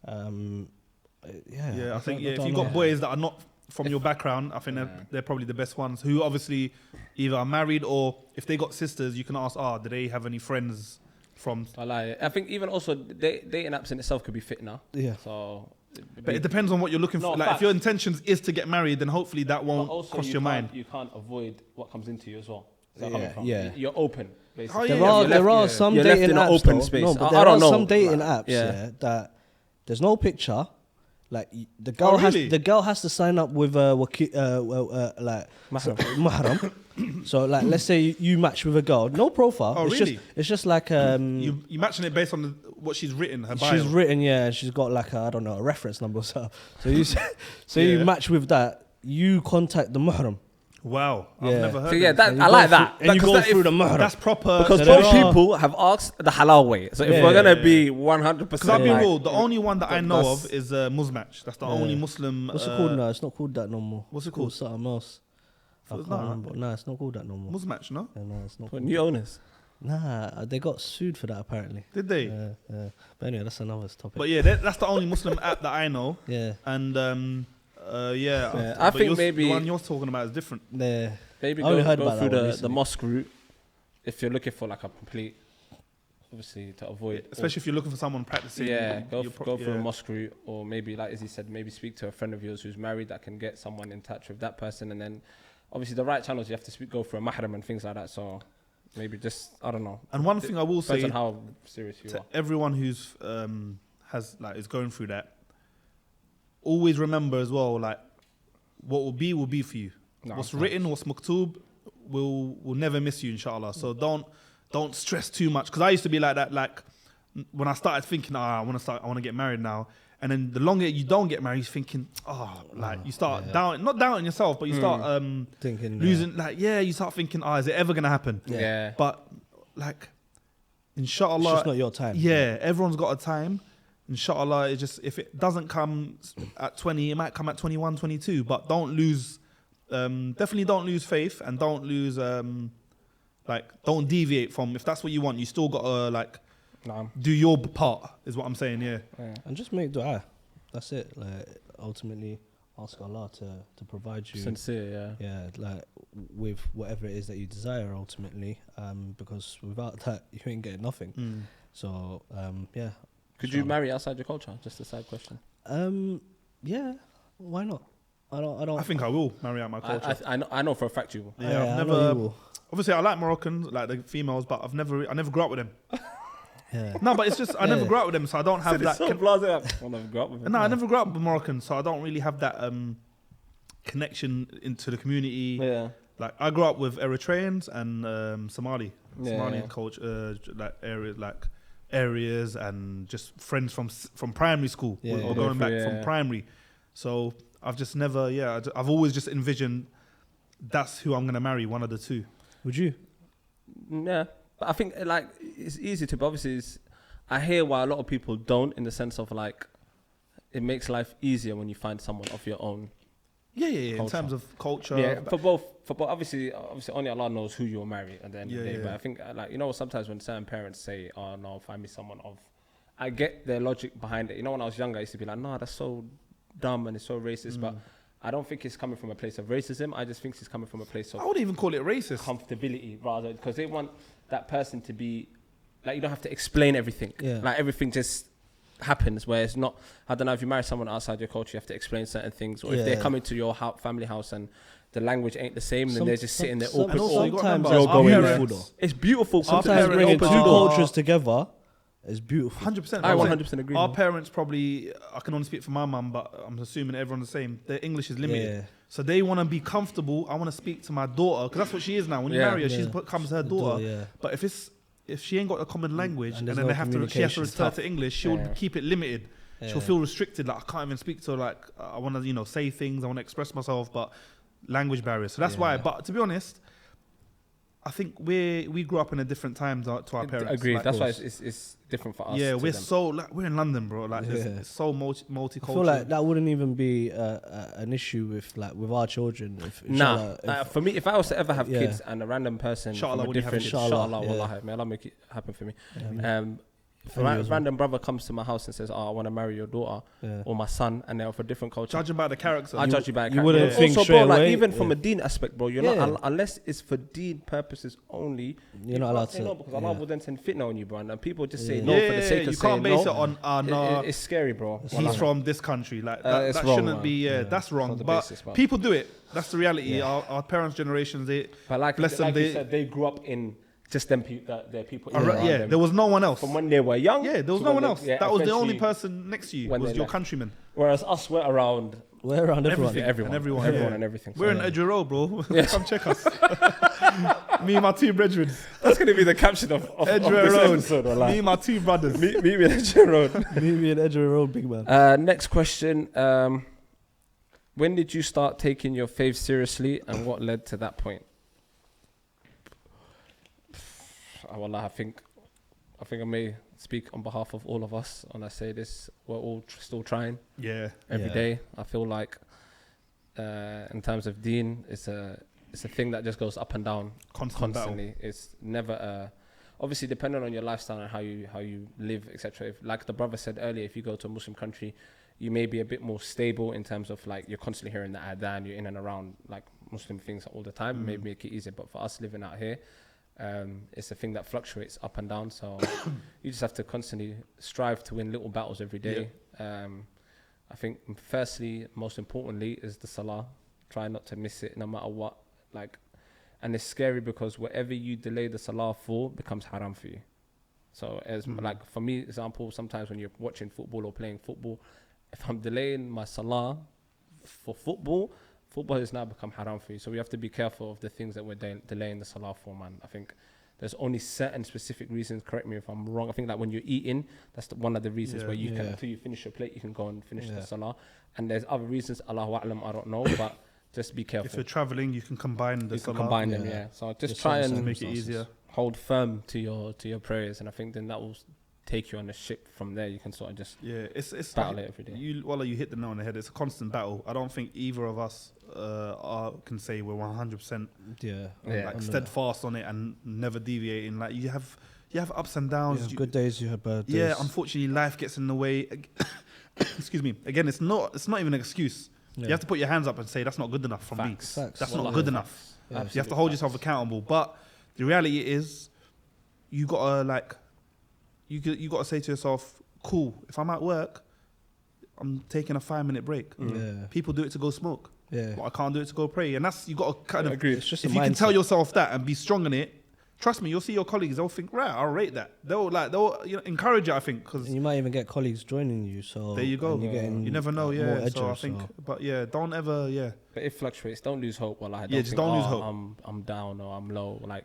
Yeah, I think if don't you've know. got boys that are not from your background, I think they're probably the best ones, who obviously either are married, or if they got sisters, you can ask, do they have any friends from... I think even also dating apps in itself could be fitna. Yeah. So, But it depends on what you're looking for. Like, if your intentions is to get married, then hopefully that won't cross your mind. You can't avoid what comes into you as well. Is that coming from? Yeah. You're open, basically. There are some You're left dating in an apps. open though. space. No, but I there don't are know. some dating Like, apps that there's no picture. Like the girl has to sign up with mahram. So like, let's say you match with a girl, no profile. Oh, really? It's just like You matching it based on what she's written, her bio. she's written, and she's got like a reference number. So you match with that. You contact the mahram. Wow, I've Yeah. never heard So of yeah, that. I like that. And you go Because through the mahram. That's proper. Because So both there are- people have asked the halal way. So if Yeah. we're gonna be 100%, Because I'll be like, real, the only one that I know that's- of is Muzmatch. That's the only Muslim... What's it called now? It's not called that no more. What's it It's called called? something else. I It's can't not? remember. No, it's not called that no more. Muzmatch, no? Yeah, no, it's not. for Called new owners. Nah, they got sued for that apparently. Did they? Yeah. But anyway, that's another topic. But yeah, that's the only Muslim app that I know. Yeah. And I but think maybe- the one you're talking about is different. Maybe I only go heard about through that one the recently. mosque route if you're looking for like a complete obviously to avoid. Especially if you're looking for someone practicing. Yeah, go you're through a mosque route, or maybe like Izzy said, maybe speak to a friend of yours who's married that can get someone in touch with that person, and then obviously the right channels you have to go through a mahram and things like that. So maybe just I don't know. And one thing I will say depends on how serious you to are. everyone who's is going through that, always remember as well, like what will be for you. No, What's written, what's maktub, will never miss you, inshallah. So don't stress too much, because I used to be like that. Like when I started thinking, I want to get married now, and then the longer you don't get married, you're thinking, you start not doubting yourself, but you start thinking losing. You start thinking, is it ever gonna happen? Yeah. But like, inshallah, it's just not your time. Yeah, everyone's got a time. Inshallah, it's just, if it doesn't come at 20, it might come at 21, 22. But don't lose, definitely don't lose faith, and don't lose, don't deviate from, if that's what you want, you still got to do your part, is what I'm saying, yeah. And just make dua. That's it. Like, ultimately, ask Allah to provide you. Sincere, yeah. Like, with whatever it is that you desire, ultimately. Because without that, you ain't getting nothing. So, yeah. Could you marry outside your culture? Just a side question. Yeah, why not? I don't. I think I will marry out my culture. I know for a fact you will. Yeah, I've never. Obviously, I like Moroccans, like the females, but I never grew up with them. Yeah. No, but it's just I never grew up with them, so I don't have that. So blasé. I never grew up with them. No, I never grew up with Moroccans, so I don't really have that connection into the community. Yeah. Like I grew up with Eritreans and Somali culture, areas, and just friends from primary school or going back from primary. So I've just never, I've always just envisioned that's who I'm gonna marry, one of the two. Would you? Yeah, but I think like it's easy to, but obviously I hear why a lot of people don't, in the sense of like it makes life easier when you find someone of your own. Yeah. In terms of culture. Yeah, for both. Obviously, only Allah knows who you'll marry at the end of the day. Yeah. But I think, sometimes when certain parents say, "Oh no, find me someone of," I get their logic behind it. When I was younger, I used to be like, "No, that's so dumb and it's so racist." But I don't think it's coming from a place of racism. I just think it's coming from a place of, I wouldn't even call it racist, comfortability, rather, because they want that person to be like, you don't have to explain everything. Yeah. Like everything just happens, where it's not, I don't know, if you marry someone outside your culture, you have to explain certain things, or if they're coming to your family house and the language ain't the same, then they're just sitting there open. Sometimes it's beautiful. Sometimes bringing two cultures together is beautiful. 100%. I 100% agree. Our parents probably, I can only speak for my mum, but I'm assuming everyone's the same. Their English is limited. Yeah. So they want to be comfortable. I want to speak to my daughter, because that's what she is now. When you marry her, she becomes her daughter. But if she ain't got a common language, and then she has to return to English, she'll keep it limited. She'll feel restricted. Like, I can't even speak to her. Like, I want to, say things. I want to express myself, but language barriers. So that's why. But to be honest, I think we grew up in a different time to our parents. Agreed. Like, that's why it's different for us. Yeah, we're in London, bro. Like, it's so multicultural. I feel like that wouldn't even be an issue with our children. For me, if I was to ever have kids and a random person from a different, inshallah, may Allah make it happen for me. If a random brother comes to my house and says, "Oh, I want to marry your daughter or my son," and they're of a different culture, judging by the character, I judge you by the character. You wouldn't think also, straight bro, like away. even from a deen aspect, bro, you're not, unless it's for deen purposes only. You're not allowed to. No, because Allah will then send fitna on you, bro. And people just say no for the sake of saying no. You can't base it on no. It's scary, bro. He's from this country, like that shouldn't be. That's wrong. But people do it. That's the reality. Our parents' generations, bless them. You said, they grew up in just them their people. There was no one else. From when they were young. Yeah, there was no one else. That was the only person next to you. Was your countryman. Whereas us, we're around everyone. Everyone and everything. We're in Hijra Road, bro. Come check us. Me and my two brethren. That's going to be the caption of this episode. Me and my two brothers. Meet me in Hijra Road. Meet me in Hijra Road, big man. Next question. When did you start taking your faith seriously, and what led to that point? I think I may speak on behalf of all of us when I say this. We're all still trying. Every day. I feel like in terms of deen, it's a thing that just goes up and down constantly. Battle. It's never obviously depending on your lifestyle and how you live, etc. Like the brother said earlier, if you go to a Muslim country, you may be a bit more stable in terms of like you're constantly hearing the adhan, you're in and around like Muslim things all the time. Maybe make it easier. But for us living out here, It's a thing that fluctuates up and down. So you just have to constantly strive to win little battles every day. I think firstly, most importantly, is the salah. Try not to miss it no matter what. Like, and it's scary because whatever you delay the salah for becomes haram for you. So as like for me, example, sometimes when you're watching football or playing football, if I'm delaying my salah for football has now become haram for you. So we have to be careful of the things that we're delaying the salah for, man. I think there's only certain specific reasons. Correct me if I'm wrong. I think that when you're eating, that's one of the reasons where you can, until you finish your plate, you can go and finish the salah. And there's other reasons, Allahu A'lam, I don't know, but just be careful. If you're traveling, you can combine the salah. Combine them, So just try and make it easier. Hold firm to your prayers, and I think then that will take you on a ship. From there, you can sort of just it's battle it every day. You hit the nail on the head. It's a constant battle. I don't think either of us can say we're 100% steadfast on it and never deviating. Like you have ups and downs. You have good days, you have bad days. Yeah, unfortunately, life gets in the way. Excuse me. Again, it's not even an excuse. You have to put your hands up and say that's not good enough from me. That's not good enough. You have to hold yourself accountable. But the reality is, you gotta you gotta say to yourself, cool. If I'm at work, I'm taking a 5-minute break. People do it to go smoke. But I can't do it to go pray. And that's, you gotta kind of agree. If you can tell yourself that and be strong in it, trust me, you'll see your colleagues. They'll think, right, I'll rate that. They'll encourage it. I think because you might even get colleagues joining you. So there you go. You never know. So I think, but don't ever. But it fluctuates. Don't lose hope. Well, just don't lose hope. I'm down or I'm low. Like,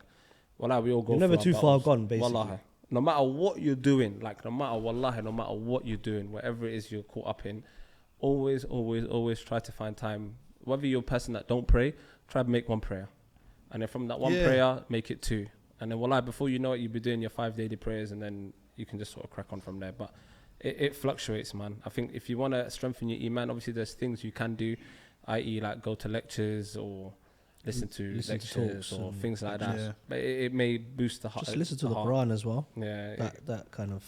we all go. You're never too far gone, basically. Wallahi. No matter what you're doing, no matter what you're doing, whatever it is you're caught up in, always try to find time. Whether you're a person that don't pray, try to make one prayer, and then from that one prayer, make it 2. And then before you know it, you'll be doing your 5 daily prayers, and then you can just sort of crack on from there. But it fluctuates, man. I think if you want to strengthen your iman, obviously there's things you can do, i.e. like go to lectures or listen to lectures or things like that. But it may boost the heart. Just listen to the Quran as well. Yeah. That kind of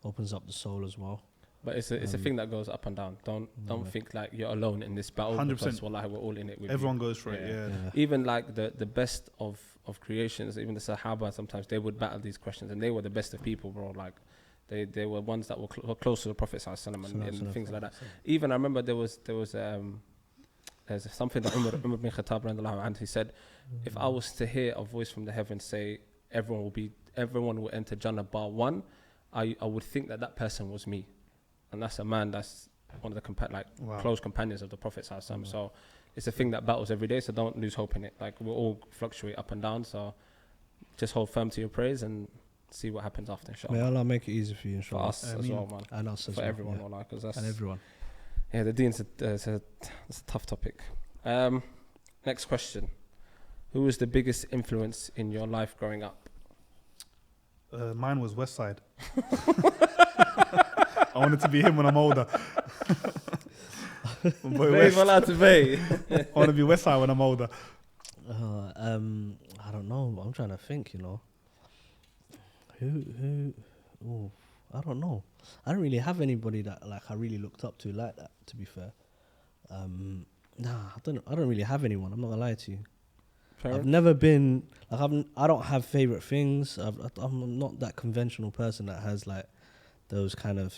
opens up the soul as well. But it's a thing that goes up and down. Don't think like you're alone in this battle. 100%. Because wallahi, we're all in it with everyone you. Goes for it. Yeah. Even like the best of creations, even the Sahaba, sometimes they would battle these questions, and they were the best of people, bro. Like they were ones that were close to the Prophet ﷺ and things like that. Even I remember there was there's something that Umar bin Khattab radiallahu anhu, he said, if I was to hear a voice from the heavens say everyone will enter Jannah bar one, I would think that person was me. And that's a man that's one of the close companions of the Prophet ﷺ. So it's a thing that battles every day, so don't lose hope in it. Like, we'll all fluctuate up and down, so just hold firm to your prayers and see what happens after, inshallah. May Allah make it easy for you, inshallah. For us as well, man. And us as for well. Everyone, Allah, cause that's, and everyone. Yeah, the deen's it's a tough topic. Next question. Who was the biggest influence in your life growing up? Mine was Westside. I wanted to be him when I'm older. I want to be Westside when I'm older. I don't know. I'm trying to think, Who? Oh, I don't know. I don't really have anybody that I really looked up to like that, to be fair. I don't really have anyone. I'm not gonna lie to you. I've never been I don't have favorite things. I'm not that conventional person that has those kind of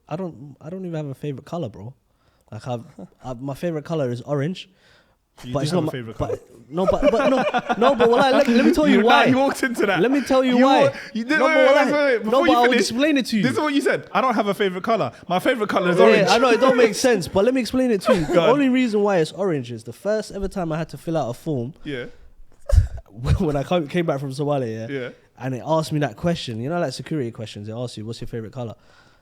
I don't even have a favorite color, bro. My favorite color is orange. But it's not my favorite color. But let me tell you why. You walked into that. Let me tell you why. You did. Wait. Before you I'll finish, explain it to you. This is what you said. I don't have a favorite color. My favorite color is orange. I know it don't make sense, but let me explain it to you. The only reason why it's orange is the first ever time I had to fill out a form. Yeah. When I came back from Somalia. Yeah. And it asked me that question. Like security questions. It asks you, what's your favorite color?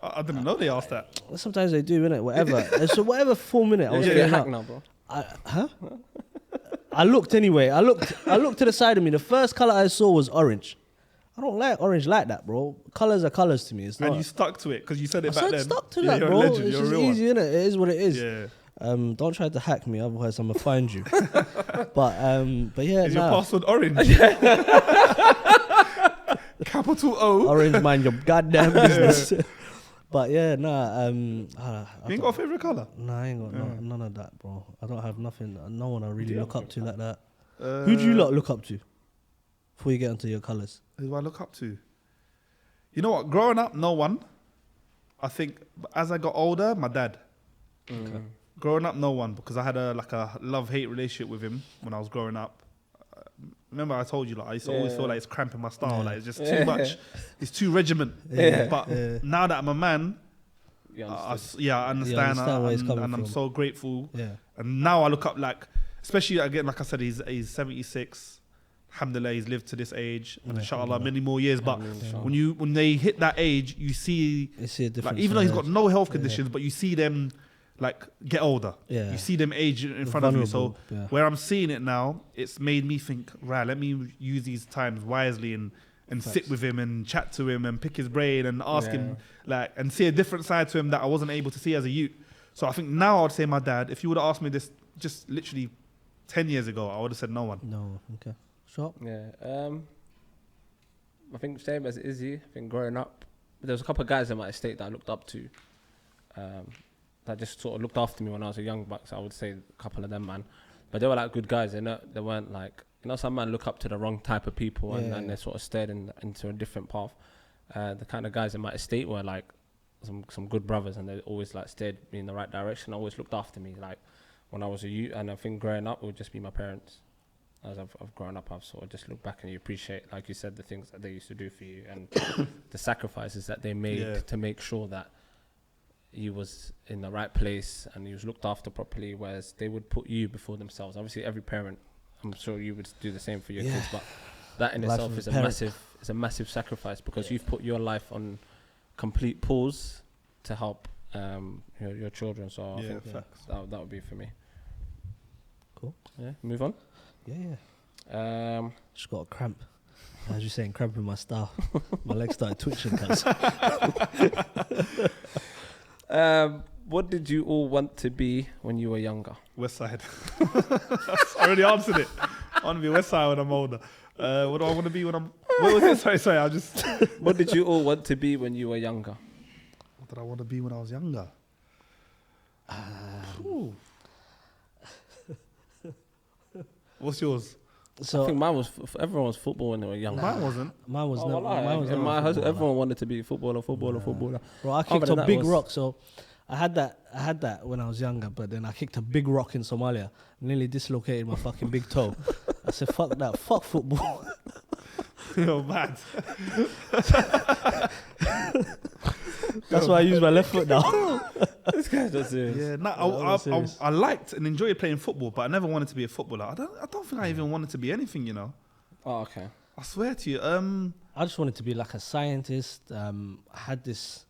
I didn't know they asked that. Sometimes they do, innit? Whatever. So whatever form, innit? I was filling out now, bro. I looked anyway. I looked to the side of me. The first color I saw was orange. I don't like orange like that, bro. Colors are colors to me. It's not. And you stuck to it because you said it back then. I stuck to that, bro. It's just easy, innit? It is what it is. Yeah. Don't try to hack me, otherwise I'm gonna find you. but yeah. Is your password orange? Capital O. Orange, mind your goddamn business. But yeah, you ain't got a favorite color? Nah, I ain't got none of that, bro. I don't have nothing. No one I really look up to like that. Who do you look up to? before you get onto your colours? Who I look up to? You know what? Growing up, no one. I think as I got older, my dad. Okay. Growing up, no one, because I had a love-hate relationship with him when I was growing up. Remember I told you, like, I used to always feel like it's cramping my style, like it's just too much. It's too regiment. But now that I'm a man, I understand, and I'm so grateful. Yeah. And now I look up, like, especially again, like I said, he's 76. Alhamdulillah, he's lived to this age, and inshallah many more years. But when they hit that age, you see a difference. Like, even though he's got no health conditions, but you see them like get older. Yeah. You see them age in front of you. So where I'm seeing it now, it's made me think, right, let me use these times wisely and sit with him and chat to him and pick his brain and ask him, like, and see a different side to him that I wasn't able to see as a youth. So I think now I'd say my dad. If you would have asked me this just literally 10 years ago, I would have said no one. No, okay. Sure. Yeah. I think same as Izzy. I think growing up, there was a couple of guys in my estate that I looked up to. That just sort of looked after me when I was a young buck. So I would say a couple of them, man. But they were like good guys. They weren't like, some man look up to the wrong type of people and they sort of steered into a different path. The kind of guys in my estate were like some good brothers, and they always like steered me in the right direction. Always looked after me, like when I was a youth. And I think growing up it would just be my parents. As I've grown up, I've sort of just looked back and you appreciate, like you said, the things that they used to do for you and the sacrifices that they made to make sure that you was in the right place and you was looked after properly, whereas they would put you before themselves. Obviously, every parent, I'm sure you would do the same for your kids, but that in itself is a massive sacrifice, because you've put your life on complete pause to help your children. So I think that would be for me. Cool. Yeah, move on. Yeah. Just got a cramp. As you're saying, cramp in my style. My legs started twitching. What did you all want to be when you were younger? Westside. I already answered it. I want to be Westside when I'm older. What do I want to be when I'm... What was it? Sorry, I just... What did you all want to be when you were younger? What did I want to be when I was younger? What's yours? So I think mine was everyone was football when they were young. Mine wasn't. Mine was never. In my house, everyone wanted to be footballer. Bro, I kicked a big rock. So I had that when I was younger. But then I kicked a big rock in Somalia, nearly dislocated my fucking big toe. I said, "Fuck that, fuck football." You're mad. That's why I use my left foot now. This guy's not serious. Yeah, I liked and enjoyed playing football, but I never wanted to be a footballer. I don't think I even wanted to be anything, you know. Oh, okay. I swear to you. I just wanted to be like a scientist. I had this.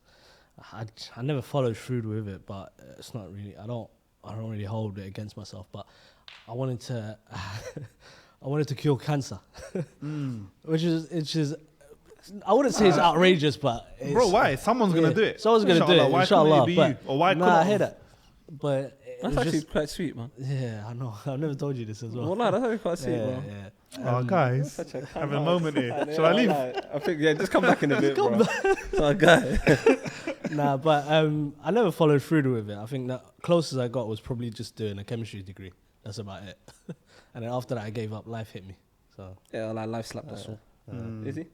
I never followed through with it, but it's not really. I don't really hold it against myself, but I wanted to. I wanted to cure cancer, which is. I wouldn't say it's outrageous, but it's, bro, why? Someone's gonna do it. Someone's gonna do it. Why Inshallah, couldn't it be you? Or why couldn't I hear that. But that's actually quite sweet, man. Yeah, I know. I've never told you this as well. Well, no, that's actually quite sweet, bro. Yeah. Guys, having a moment here. Shall I leave? I think just come back in a bit, bro. So, guy. Nah, but I never followed through with it. I think the closest I got was probably just doing a chemistry degree. That's about it. And then after that, I gave up. Life hit me. So yeah, like life slapped us all. Izzy?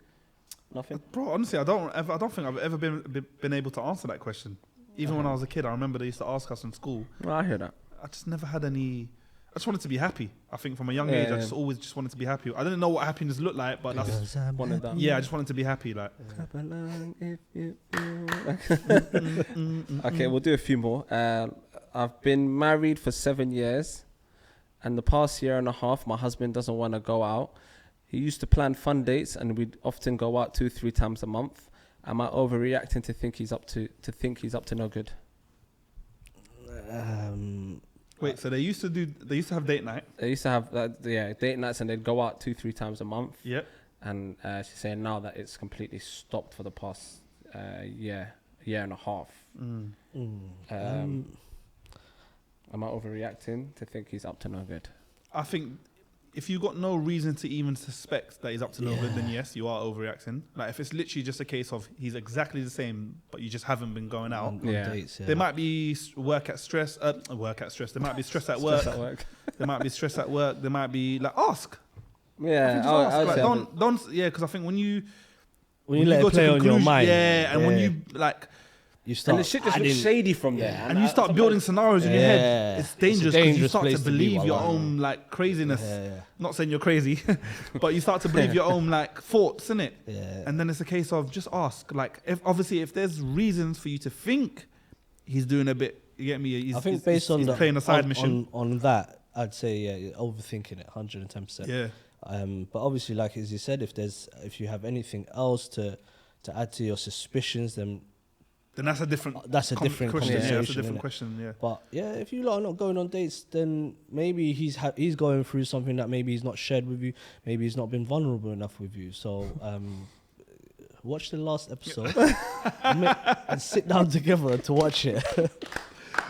Nothing? Bro, honestly, I don't think I've ever been able to answer that question. Even when I was a kid, I remember they used to ask us in school. Well, I hear that. I just never had any... I just wanted to be happy. I think from a young age, I just always just wanted to be happy. I didn't know what happiness looked like, but that's... Yeah, I just wanted to be happy. Like. Okay, we'll do a few more. I've been married for 7 years, and the past year and a half, my husband doesn't want to go out. He used to plan fun dates, and we'd often go out 2-3 times a month. Am I overreacting to think he's up to no good? Wait, so they used to have date night. They used to have date nights, and they'd go out 2-3 times a month. Yep. And she's saying now that it's completely stopped for the past year and a half. Am I overreacting to think he's up to no good? I think if you've got no reason to even suspect that he's up to no good, then yes, you are overreacting. Like if it's literally just a case of he's exactly the same, but you just haven't been going out. On dates, There might be work at stress. There might be stress at work. There might be stress at work. There might be like ask. Yeah, Just I ask. would Like, say don't. Yeah, because I think when you let go it play to on your conclusion- mind. yeah, and when you like. you and start the shit just looks adding- shady from there. And you start building scenarios in your head. It's dangerous because you start to place to be, believe your wallah. own like craziness. Yeah. Not saying you're crazy, but you start to believe your own like thoughts, innit? Yeah. And then it's a case of just ask. Like, if there's reasons for you to think he's doing a bit, you get me? I think based on he's the playing a side mission. on that, I'd say you're overthinking it 110%. Yeah, But obviously, like as you said, if you have anything else to add to your suspicions, then that's a different. That's a different question. Yeah, that's a conversation, different innit? question. Yeah. But yeah, if you lot are not going on dates, then maybe he's going through something that maybe he's not shared with you. Maybe he's not been vulnerable enough with you. So watch the last episode and sit down together to watch it.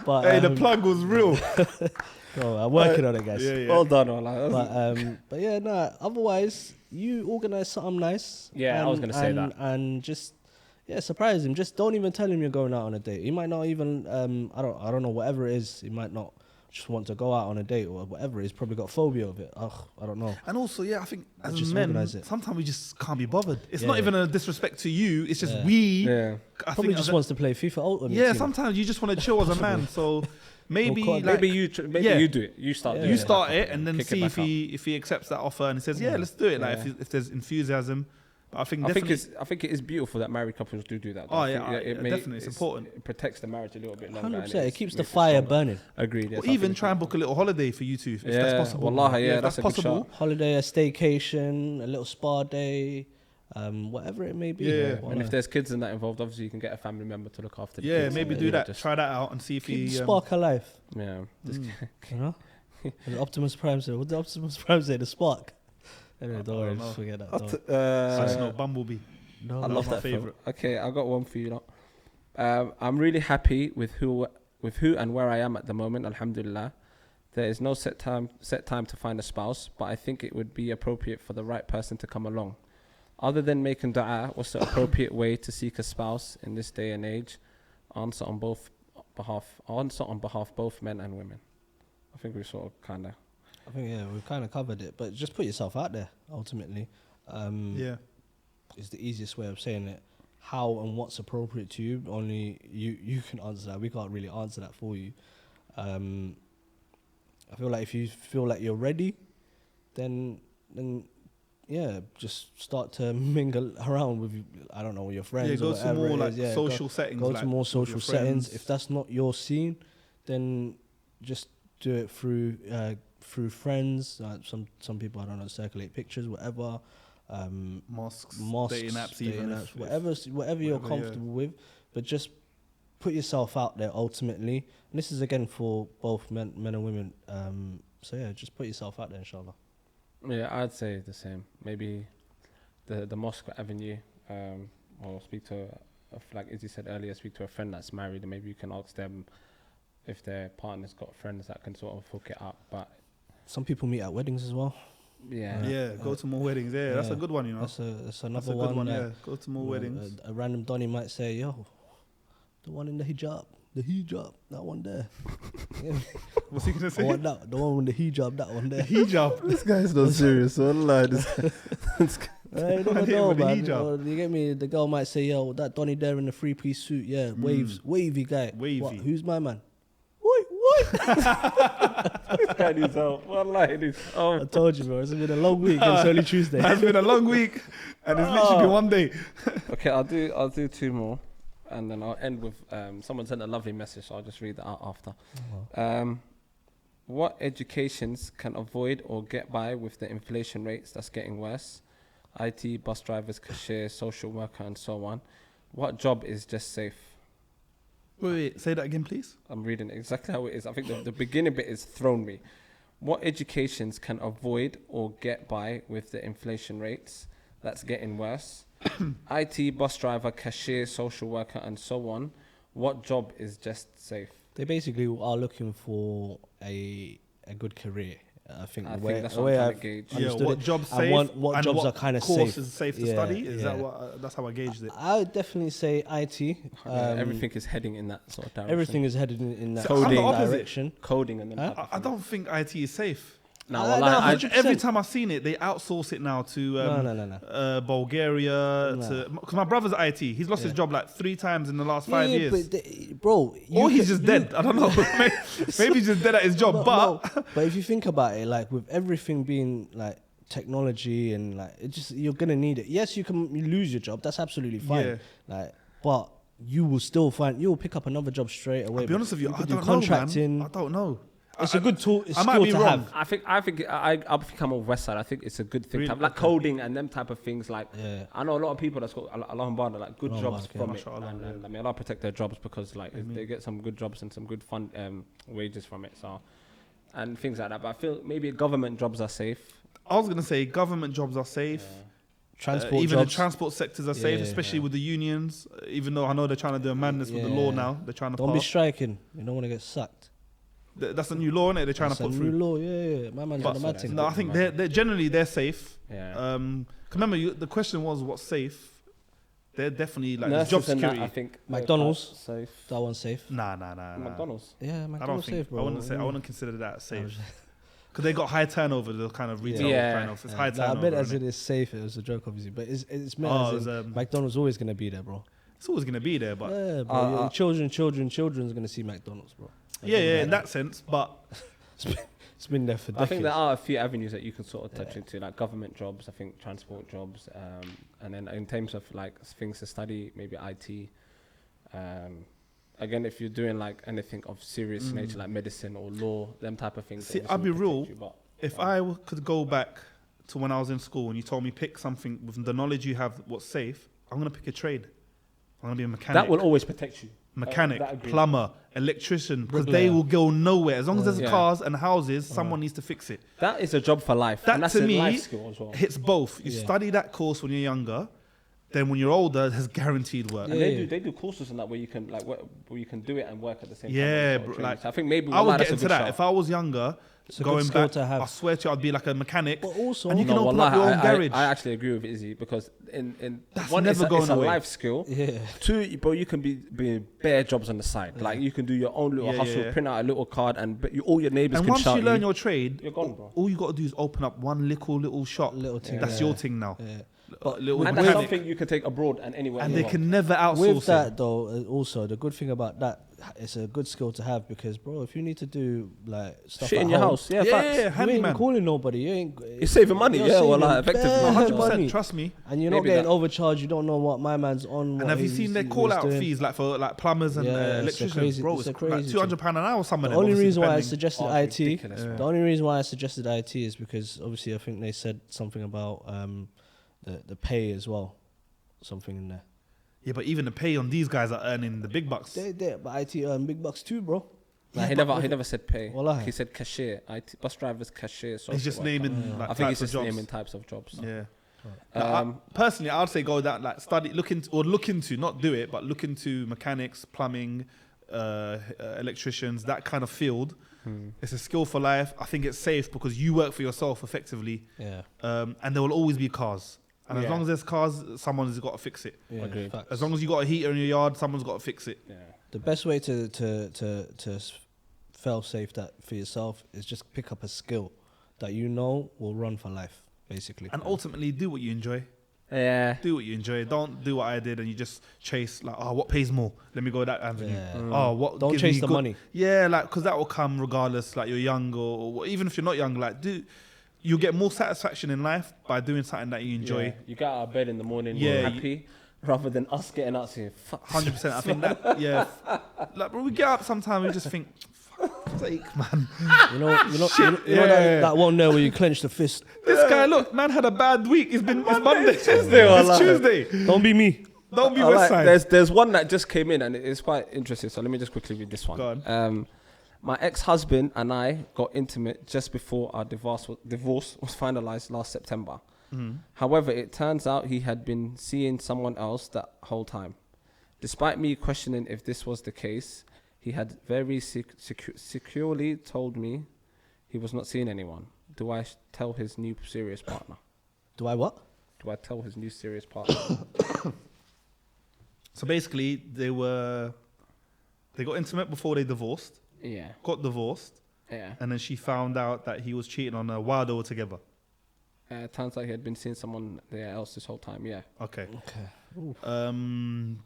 But Hey, the plug was real. I'm working on it, guys. Yeah. Well done, Ola. But yeah, no. Otherwise, you organize something nice. Yeah, I was gonna say that. And just surprise him. Just don't even tell him you're going out on a date. He might not even I don't know, whatever it is. He might not just want to go out on a date or whatever. He's probably got phobia of it. Ugh, I don't know. And also, yeah, I think as Just men, organise it. sometimes we just can't be bothered. It's Yeah, not yeah. even a disrespect to you. It's just Yeah. I Probably think just as a- wants to play FIFA Ultimate Yeah, Team. sometimes you just want to chill as a man. So maybe Or like, maybe you yeah. do it. You start. Yeah. doing you it. start it and then Kick it see back up. if he accepts that offer and he says, yeah, let's do it. Like Yeah. if there's enthusiasm. But I think I definitely. think it is beautiful that married couples do that. Oh, I yeah, think definitely, it's important. It protects the marriage a little bit longer. 100%. and It keeps the makes fire stronger. burning. Agreed. Yes, Or I even think try and book a little holiday for you two if that's possible. Wallahi, yeah, if that's a good possible. shout. Holiday, a staycation, a little spa day, whatever it may be. Yeah. Why And if not? there's kids in that involved, obviously you can get a family member to look after the Yeah, kids. maybe and, do you know, that. just- Try that out and see if Keep he. the spark alive. Yeah. Just You know? The Optimus Prime said. What did Optimus Prime say? The spark. Anyway, don't worry, know. just forget that. I'll don't- t- no, Bumblebee. No, I That love was my that favourite. Okay, I got one for you. Lot. I'm really happy with who and where I am at the moment. Alhamdulillah. There is no set time to find a spouse, but I think it would be appropriate for the right person to come along. Other than making dua, what's the appropriate way to seek a spouse in this day and age? Answer on behalf both men and women. I think we sort of kind of. I think we've kind of covered it, but just put yourself out there. Ultimately, Yeah. is the easiest way of saying it. How and what's appropriate to you? Only you can answer that. We can't really answer that for you. I feel like if you feel like you're ready, then yeah, just start to mingle around with I don't know, with your friends. Yeah, or go to whatever more it like is. Yeah, social settings. Go like to more with your social settings. friends. If that's not your scene, then just do it through friends. Some people, I don't know, circulate pictures, whatever. mosques, Dating apps, whatever you're comfortable with, but just put yourself out there ultimately. And this is again for both men and women. So yeah, just put yourself out there, inshallah. Yeah, I'd say the same. Maybe the mosque avenue, or speak to, like Izzy said earlier, speak to a friend that's married, and maybe you can ask them if their partner's got friends that can sort of hook it up. But some people meet at weddings as well. Yeah, go to more weddings. Yeah, that's a good one, you know. That's another That's a good one, that, yeah. Go to more weddings. A random Donny might say, "Yo, the one in the hijab, that one there." What's he gonna I say? want that, the one with the hijab, that one there. Hijab. this guy's not serious. Wallahi, I don't Man hit know, with the man. hijab. Or you get me? The girl might say, "Yo, that Donny there in the 3-piece suit, yeah, wavy guy. Wavy. What, who's my man? What? this guy needs help. Wallahi, needs I help. told you, bro. It's been a long week. And it's only Tuesday. It's been a long week, and it's literally been one day. Okay, I'll do two more, and then I'll end with someone sent a lovely message, so I'll just read that out after. What educations can avoid or get by with the inflation rates that's getting worse? IT, bus drivers, cashiers, social worker, and so on. What job is just safe? Wait, say that again, please. I'm reading it exactly how it is. I think the beginning bit has thrown me. What educations can avoid or get by with the inflation rates that's getting worse? IT, bus driver, cashier, social worker, and so on. What job is just safe? They basically are looking for a good career. I think I the think way, that's the what way I'm trying I've to gauge. Yeah, understood what it, jobs and safe? what and jobs what are kind of course safe. is safe to Yeah, study? Is that yeah. what? That's how I gauged it. I would definitely say IT. Everything is heading in that sort of direction. Everything is headed in that Coding. same I'm the opposite. direction. Coding and then Huh? I don't think IT is safe. No, No, well, 100%. Every time I've seen it, they outsource it now to No. Bulgaria. Because my brother's at IT. He's lost his job like 3 times in the last 5 years. But bro, Or he's just dead. I don't know. Maybe he's just dead at his job. But if you think about it, like with everything being like technology and like it just you're gonna need it. Yes, you lose your job. That's absolutely fine. Yeah. Like, but you will pick up another job straight away. I'll be honest with you, I could do don't know, contracting. man. I don't know. It's a good tool. It's I might skill be to wrong. have. I think I think I'm on Westside. I think it's a good thing. Really? Like coding and them type of things. Like Yeah. I know a lot of people that's got Alhamdulillah like good Allah jobs Akbar, from it, and I mean Allah protect their jobs because like they get some good jobs and some good fun wages from it. So and things like that. But I feel maybe government jobs are safe. I was gonna say government jobs are safe. Transport even jobs. the transport sectors are safe, especially with the unions. Even though I know they're trying to do a madness with the law now, they're trying to Don't be pass. striking. You don't want to get sacked. That's a new law, innit? They're trying to put through. New law. Yeah. My man's on the mad thing. No, I think they're generally they're safe. Yeah. 'Cause remember, the question was what's safe. They're definitely like there's Nurses job and that, security. I think McDonald's. safe. That one's safe. Nah. McDonald's. Yeah, I don't McDonald's think. safe, bro. I wouldn't consider that safe. Because they got high turnover, the kind of retail kind of. It's high I turnover. bet as innit? it is safe. It was a joke, obviously, but it's meant Oh, as it in was, McDonald's always gonna be there, bro. It's always going to be there, but Yeah, bro. Your children's gonna see McDonald's, bro. yeah, in that sense. But It's been there for I decades. think there are a few avenues that you can sort of touch into, like government jobs. I think transport jobs, and then in terms of like things to study, maybe IT. Again, if you're doing like anything of serious nature, like medicine or law, them type of things. See, obviously I'll be will real. protect you, but if I could go back to when I was in school and you told me pick something with the knowledge you have, what's safe, I'm going to pick a trade. I'm going to be a mechanic. that will always protect you. Mechanic, That agree. plumber, electrician, because Bricklayer. they will go nowhere. As long as there's Yeah. cars and houses, someone needs to fix it. That is a job for life. That and that's to a me life skill as well. hits both. You Yeah. study that course when you're younger, then when you're older, there's guaranteed work. Yeah. And they do courses and that where you can like where you can do it and work at the same time. Yeah, Sort of bro, training. like, So I think maybe I was that's a getting to good that. shout. If I was younger, It's a going good skill back, to have. I swear to you, I'd be like a mechanic. But also, And you can No, open up your wallahi, own garage. I actually agree with Izzy because in That's one, never it's going a away. life skill. yeah. Two, bro, you can be bare jobs on the side. Like you can do your own little Yeah, hustle, yeah. print out a little card, and all your neighbors And can once shout you learn your trade, You're gone, bro. all you got to do is open up one little shop. Little thing, That's yeah. your thing now. Yeah. But little and that's mechanic. something you can take abroad and anywhere. And in the they world. can never outsource With it. that though, also the good thing about that, it's a good skill to have because, bro, if you need to do like stuff shit at in your home, house. Yeah, Yeah, facts. yeah, you ain't handyman. calling nobody. You ain't. You're saving money, you're yeah, well, saving like, effectively. bare 100%, money. trust me. And you're not Maybe getting that- overcharged. You don't know what my man's on. And what have you he's- seen their what call he's out doing. fees like for like plumbers and Yeah, it's a electricians? crazy- Bro, it's a it's crazy like £200 an hour. Some of The them. only obviously, reason why I depending. suggested Oh, it's IT, ridiculous, bro. the only reason why I suggested IT is because obviously I think they said something about the pay as well, something in there. Yeah, but even the pay on these guys are earning the big bucks. But IT earn big bucks too, bro. Nah, he never said pay. Wallahi. He said cashier. Bus drivers, cashier. He's just naming like I think he's types of just jobs. naming types of jobs. Yeah. Um, Personally, I'd say go that like look into, not do it, but look into mechanics, plumbing, electricians, that kind of field. It's a skill for life. I think it's safe because you work for yourself effectively, Yeah. and there will always be cars. And as Yeah. long as there's cars, someone's got to fix it. Yeah, Agreed. facts. As long as you got a heater in your yard, someone's got to fix it. Yeah. The best way to fail safe that for yourself is just pick up a skill that you know will run for life, basically. And ultimately, do what you enjoy. Yeah. Do what you enjoy. Don't do what I did and you just chase like, oh, what pays more? Let me go that avenue. Yeah. Oh, what? Don't gives chase me the good- money. Yeah, like because that will come regardless. Like you're young or even if you're not young, like you get more satisfaction in life by doing something that you enjoy. Yeah. You get out of bed in the morning, Yeah, you're happy, rather than us getting out saying, fuck. 100%. I think that. Yeah. Like, bro, we get up sometimes we just think, fuck's sake, man. You know that one there where you clench the fist. This guy, look, man had a bad week. It's Monday. Tuesday, It's wallah. Tuesday. Don't be me. Don't be I like- Westside. there's one that just came in and it's quite interesting. So let me just quickly read this one. Go on. My ex-husband and I got intimate just before our divorce was finalized last September. However, it turns out he had been seeing someone else that whole time. Despite me questioning if this was the case, he had very securely told me he was not seeing anyone. Do I tell his new serious partner? Do I what? Do I tell his new serious partner? So basically, they got intimate before they divorced. Yeah. Got divorced. Yeah. and then she found out that he was cheating on her while they were together. Turns out he had been seeing someone there else this whole time. Yeah. Okay. Ooh. And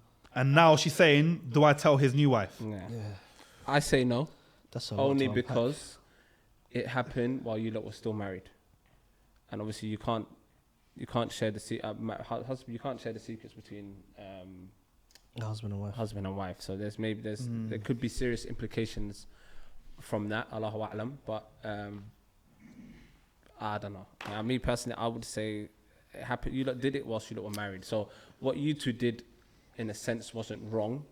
now she's saying, do I tell his new wife? Yeah. Yeah. I say no, That's a lot only to unpack. because it happened while you lot were still married, and obviously you can't share the you can't share the secrets between Husband and wife. husband and wife. So there could be serious implications from that. Allahu a'lam. But I don't know. Me personally, I would say it happened. You lot did it whilst you lot were married. So what you two did, in a sense, wasn't wrong.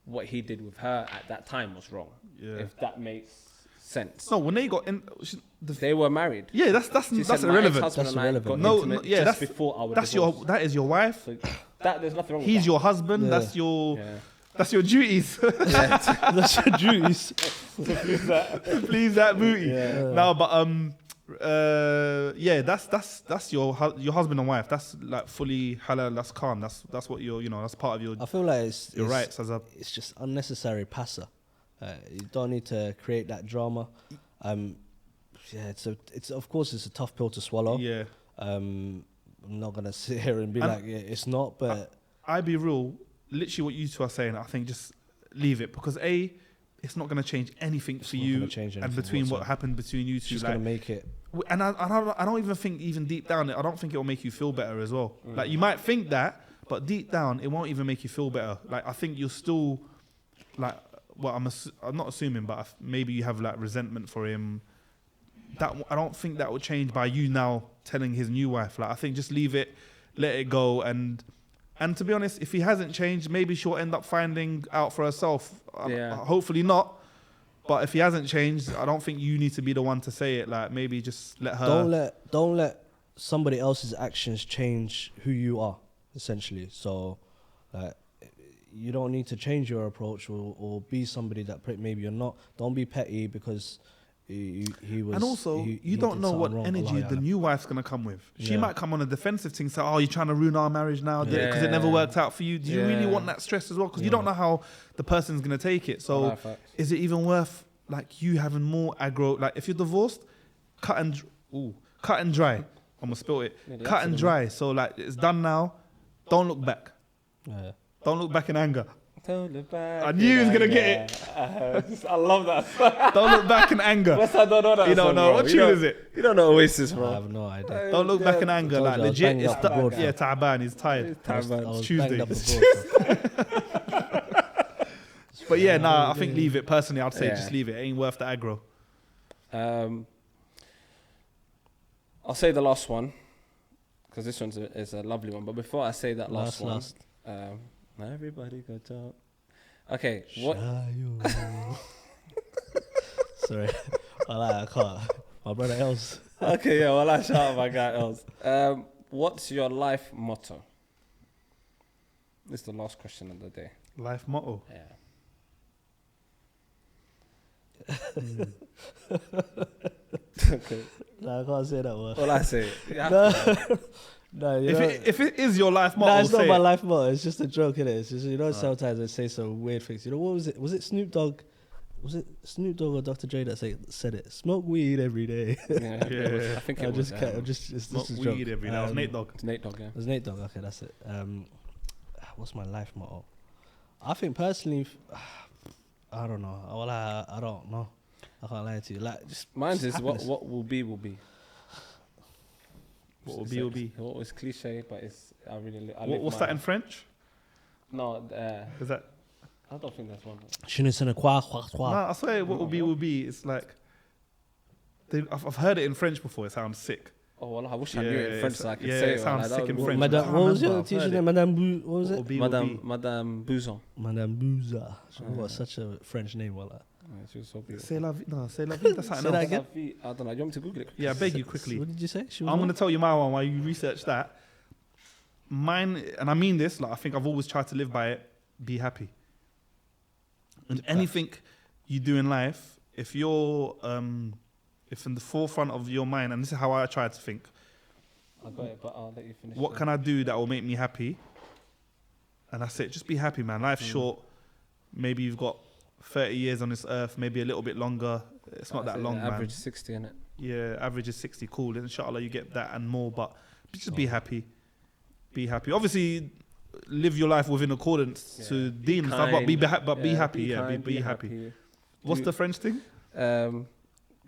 What he did with her at that time was wrong. Yeah. If that makes sense. No, when they got in, They were married. yeah, that's She said, "My irrelevant. ex-husband That's and I irrelevant. got No, intimate yeah, just before our That's divorce." that is your wife. So there's nothing wrong with He's that. your husband. Yeah. That's your Yeah. duties. That's your duties. Please that booty. Yeah. No, but yeah, that's your husband and wife. That's like fully halal. That's calm. That's what that's part of your I feel like it's rights as a. It's just unnecessary passer. You don't need to create that drama. Yeah, it's of course it's a tough pill to swallow. Yeah. I'm not gonna sit here and be And like, yeah, it's not. But I be real. Literally, what you two are saying, I think just leave it because it's not going to change anything for not you gonna change and anything between what whatsoever. happened between you it's two. just Like, gonna make it. and I don't even think even deep down, I don't think it will make you feel better as well. Like you might think that, but deep down, it won't even make you feel better. Like I think you're still like, well, I'm not assuming, but maybe you have like resentment for him. That I don't think that will change by you now telling his new wife. Like I think just leave it, let it go, and to be honest, if he hasn't changed, maybe she'll end up finding out for herself. Yeah. Hopefully not. But if he hasn't changed, I don't think you need to be the one to say it. Like maybe just let her. Don't let somebody else's actions change who you are. Essentially, so you don't need to change your approach or be somebody that maybe you're not. Don't be petty because he was. And also, you don't did know what something wrong. energy Allah the Ya'lam. new wife's gonna come with. She Yeah. might come on a defensive thing, say, "Oh, you're trying to ruin our marriage now because it never Yeah. worked out for you." Do you really Yeah. want that stress as well? Because you Yeah. don't know how the person's gonna take it. So, Facts. is it even worth like you having more aggro? Like if you're divorced, cut and dry. I'm gonna spill it. Yeah, the Cut and accident. dry. So like it's done now. Don't look back. Yeah. Don't look back in anger. Don't look back. I knew he was gonna get it. I love that. Don't look back in anger. Westside don't know that. You don't song, know bro. what You tune don't- is it? You don't know Oasis, I bro. have no idea. Don't look back in anger. Told Like you I was legit, banged it's up the board, yeah. fam. Taban, he's tired. I was It's banged Tuesday. up the board. But yeah, nah, I think leave it. Personally, I'd say Yeah. just leave it. It ain't worth the aggro. I'll say the last one because this one is a lovely one. But before I say that last one, Last. everybody go talk. Okay, what? Sorry, I can't. My brother else. Okay, yeah. Well, I shout out my guy else. What's your life motto? This is the last question of the day. Life motto. Yeah. Okay. No, I can't say that word. Well, I say. Yeah. No, you If it is your life no, motto, it's not say my it. life motto. It's just a joke, innit? It's just, sometimes they say some weird things. You know, what was it? Was it Snoop Dogg? Was it Snoop Dogg or Dr. Dre that said it? Smoke weed every day. Yeah, it was- Yeah. I think I it was. Smoke this is a weed joke. every day. That was Nate Dogg. It's Nate Dogg, yeah. It was Nate Dogg. Okay, that's it. What's my life motto? I think personally, I don't know. Well, I don't know. I can't lie to you. Like, just Mine is happiness. what will be will be. What will be will be. What was cliche, but it's I really. I live What's my that in life. French? No, Is that? I don't think that's one. Je ne sais quoi. No, I swear what will be will be. It's like I've heard it in French before. It sounds sick. Oh, well, I wish I knew it in French so I could yeah, say it it. sounds like, sick that in would- French. Madame, I what was remember, your I've teacher heard name? it. Madame what was What will it? be will be. Madame Bouzon. Madame Bouza. She got such a French name, wallah. Yeah, she was so beautiful. Say la vie. No, say la vie. That's something Say that else. again? I don't know. You want me to Google it? Yeah, I beg you quickly. What did you say? She was I'm what? going to tell you my one while you research that. Mine, and I mean this, like I think I've always tried to live by it, be happy. And anything you do in life, if you're, if in the forefront of your mind, and this is how I try to think, I got it, but I'll let you finish. what can I do that will make me happy? And that's it, just be happy, man. Life's short. Maybe you've got 30 years on this earth, maybe a little bit longer. It's not that long, man. Average 60, innit? Yeah, average is 60. Cool. Inshallah, you get that and more. But just be happy. Be happy. Obviously, live your life within accordance to deen and stuff. But be happy. Be happy. What's the French thing?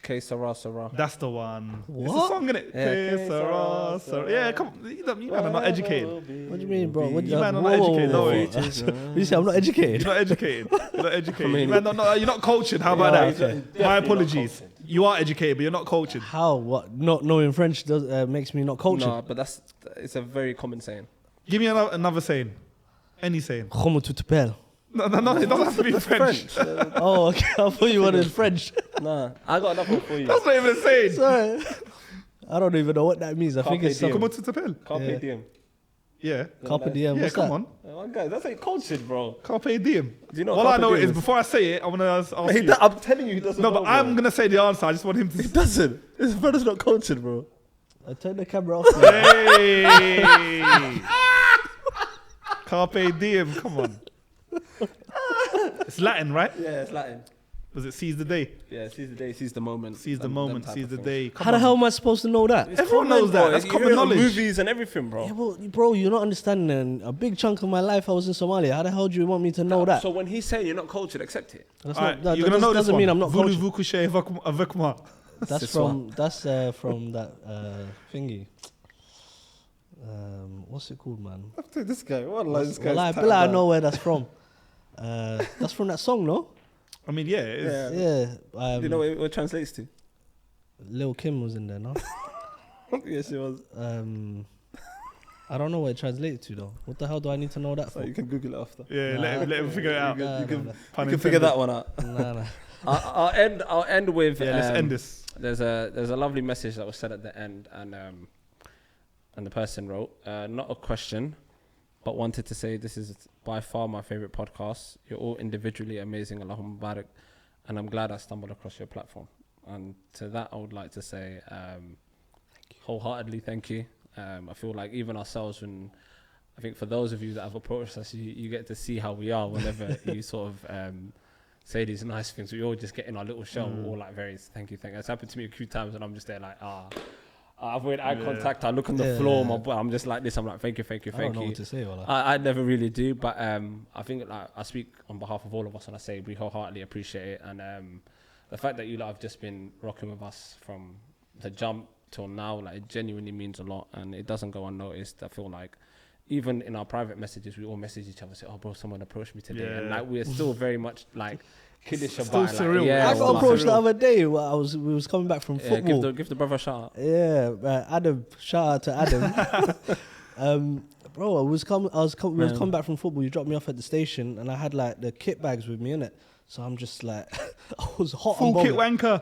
Que sera, sera. That's the one. What? It's a song, innit? Yeah, Que sera, sera. Yeah, come on. You man are not educated. What do you mean, bro? You man are not educated. No way. You say I'm not educated? You're not educated. You're not educated. I mean, you're not cultured. How about that? Okay. My apologies. You are educated, but you're not cultured. How? What? Not knowing French makes me not cultured? No, but it's a very common saying. Give me another saying. Any saying. Comment tu t'appelles? No, it doesn't have to be French. Oh, okay. I thought you wanted French. Nah, I got another one for you. That's not even a saying. Sorry. I don't even know what that means. I think Carpe it's diem. Comment tu t'appelles? Carpe diem. Yeah. Carpe diem. Yeah, What's come that? on. Oh, guys, that's like cultured, bro. Carpe diem. Do you know All what I know carpe diem is before I say it, I want to ask He you. I'm telling you, he doesn't No, know, but bro. I'm going to say the answer. I just want him to... He doesn't. His brother's not cultured, bro. I turn the camera off. Hey! Carpe diem, come on. It's Latin, right? Yeah, it's Latin. Was it seize the day? Yeah, seize the day, seize the moment. Seize the them moment, type seize of the things. day. Come How the on. hell am I supposed to know that? It's Everyone common, knows that. bro. That's You common hear it on knowledge. movies and everything, bro. Yeah, well, bro, you're not understanding. A big chunk of my life I was in Somalia. How the hell do you want me to know that? So when he's saying you're not cultured, accept it. That's All right, not, you're going to know this doesn't one. mean I'm not cultured. Voulez-vous coucher avec moi? That's This from one. that's from that thingy. What's it called, man? This guy, what Well, I know where that's from. That's from that song, no? I mean, yeah. It is. Yeah. Do you know what it translates to? Lil Kim was in there, no? Yes, she was. I don't know what it translates to though. What the hell do I need to know that So for? you can Google it after. Yeah, let him figure it out. Nah, You can, nah, Pun you can figure intended. that one out. nah. I'll end with. Yeah, let's end this. There's a lovely message that was said at the end, and the person wrote not a question, but wanted to say this is by far my favorite podcast. You're all individually amazing, Allahumma barak, and I'm glad I stumbled across your platform. And to that, I would like to say wholeheartedly thank you. I feel like even ourselves, when I think for those of you that have approached us, you get to see how we are whenever you sort of say these nice things. We all just get in our little shell, all like very thank you. It's happened to me a few times, and I'm just there like I avoid eye contact. I look on the floor, I'm just like this. I'm like thank you. I don't know what to say. I never really do, but I think like I speak on behalf of all of us when I say we wholeheartedly appreciate it, and the fact that you lot have just been rocking with us from the jump till now, like it genuinely means a lot, and it doesn't go unnoticed. I feel like even in our private messages, we all message each other, say, "Oh, bro, someone approached me today," and like we're still very much like kiddish about it. surreal. Like, yeah, I got approached the other day. We was coming back from football. give the brother a shout out. Yeah, Adam. Shout out to Adam. Bro, we was coming back from football. You dropped me off at the station, and I had like the kit bags with me, innit? So I'm just like, I was hot. Full kit wanker.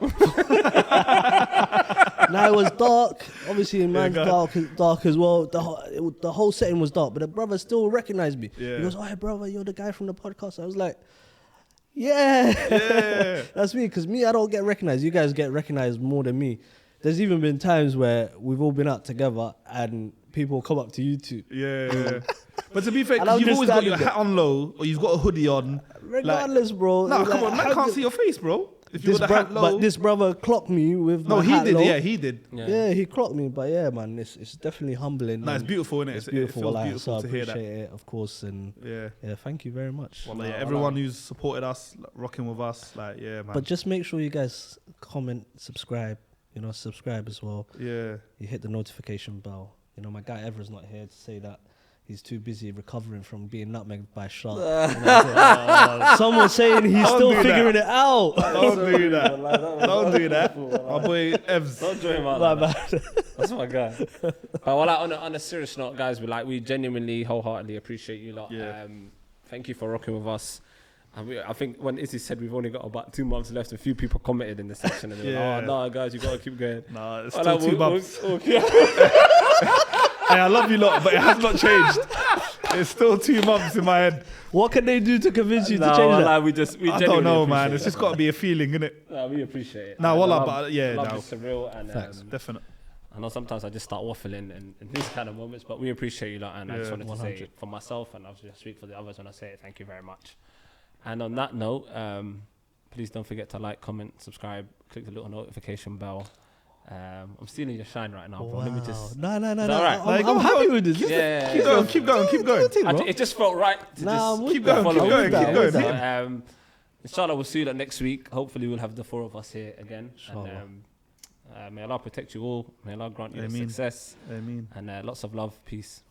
Now it was dark. Obviously, man's dark as well. The whole setting was dark, but the brother still recognized me. Yeah. He goes, "Oh, hey, brother, you're the guy from the podcast." I was like, "Yeah, that's me." Because me, I don't get recognized. You guys get recognized more than me. There's even been times where we've all been out together and people come up to you two. Yeah. But to be fair, And 'cause I'm you've just always got your standing hat on low, or you've got a hoodie on. Regardless, bro. No, like, come on, man can't see your face, bro. If you This got the hat low. but this brother clocked me with No, my he hat did. low. Yeah, he did. Yeah, he clocked me. But yeah, man, it's definitely humbling. No, it's and beautiful, innit? It's It beautiful. feels Like, beautiful so I to hear appreciate that. it, of course. And Yeah. thank you very much. Well, yeah, everyone who's supported us, like, rocking with us, like, yeah, man. But just make sure you guys comment, subscribe. You know, subscribe as well. Yeah. You hit the notification bell. You know, my guy Evra's not here to say that. He's too busy recovering from being nutmegged by a shark. You know, someone's saying he's still do figuring it out. Don't do that. Don't do that. My boy Evs. Don't join him out My like that. bad. That's my guy. But well, like, on a serious note, guys, we genuinely, wholeheartedly appreciate you lot. Yeah. Thank you for rocking with us. And I think when Izzy said we've only got about 2 months left, a few people commented in the section and they were like, "Oh no, guys, you gotta keep going." Nah, it's Well, still like, 2 months. Okay. Hey, I love you lot, but it has not changed. It's still 2 months in my head. What can they do to convince you to change well, that? like, we I genuinely don't know, man. appreciate It's it. just got to be a feeling, innit? No, we appreciate it. Nah, And wallah, love- but yeah, love no. is surreal, and Definite. I know sometimes I just start waffling in these kind of moments, but we appreciate you lot, and I just Yeah, wanted to say 100. it for myself, and I was just speak for the others when I say it. Thank you very much. And on that note, please don't forget to like, comment, subscribe, click the little notification bell. I'm stealing your shine right now, bro. Let me just. No. Right? I'm happy with this. Keep going. It just felt right to keep going. Inshallah, we'll see you next week. Hopefully, we'll have the 4 of us here again. And, may Allah protect you all. May Allah grant you success. Ameen. And lots of love, peace.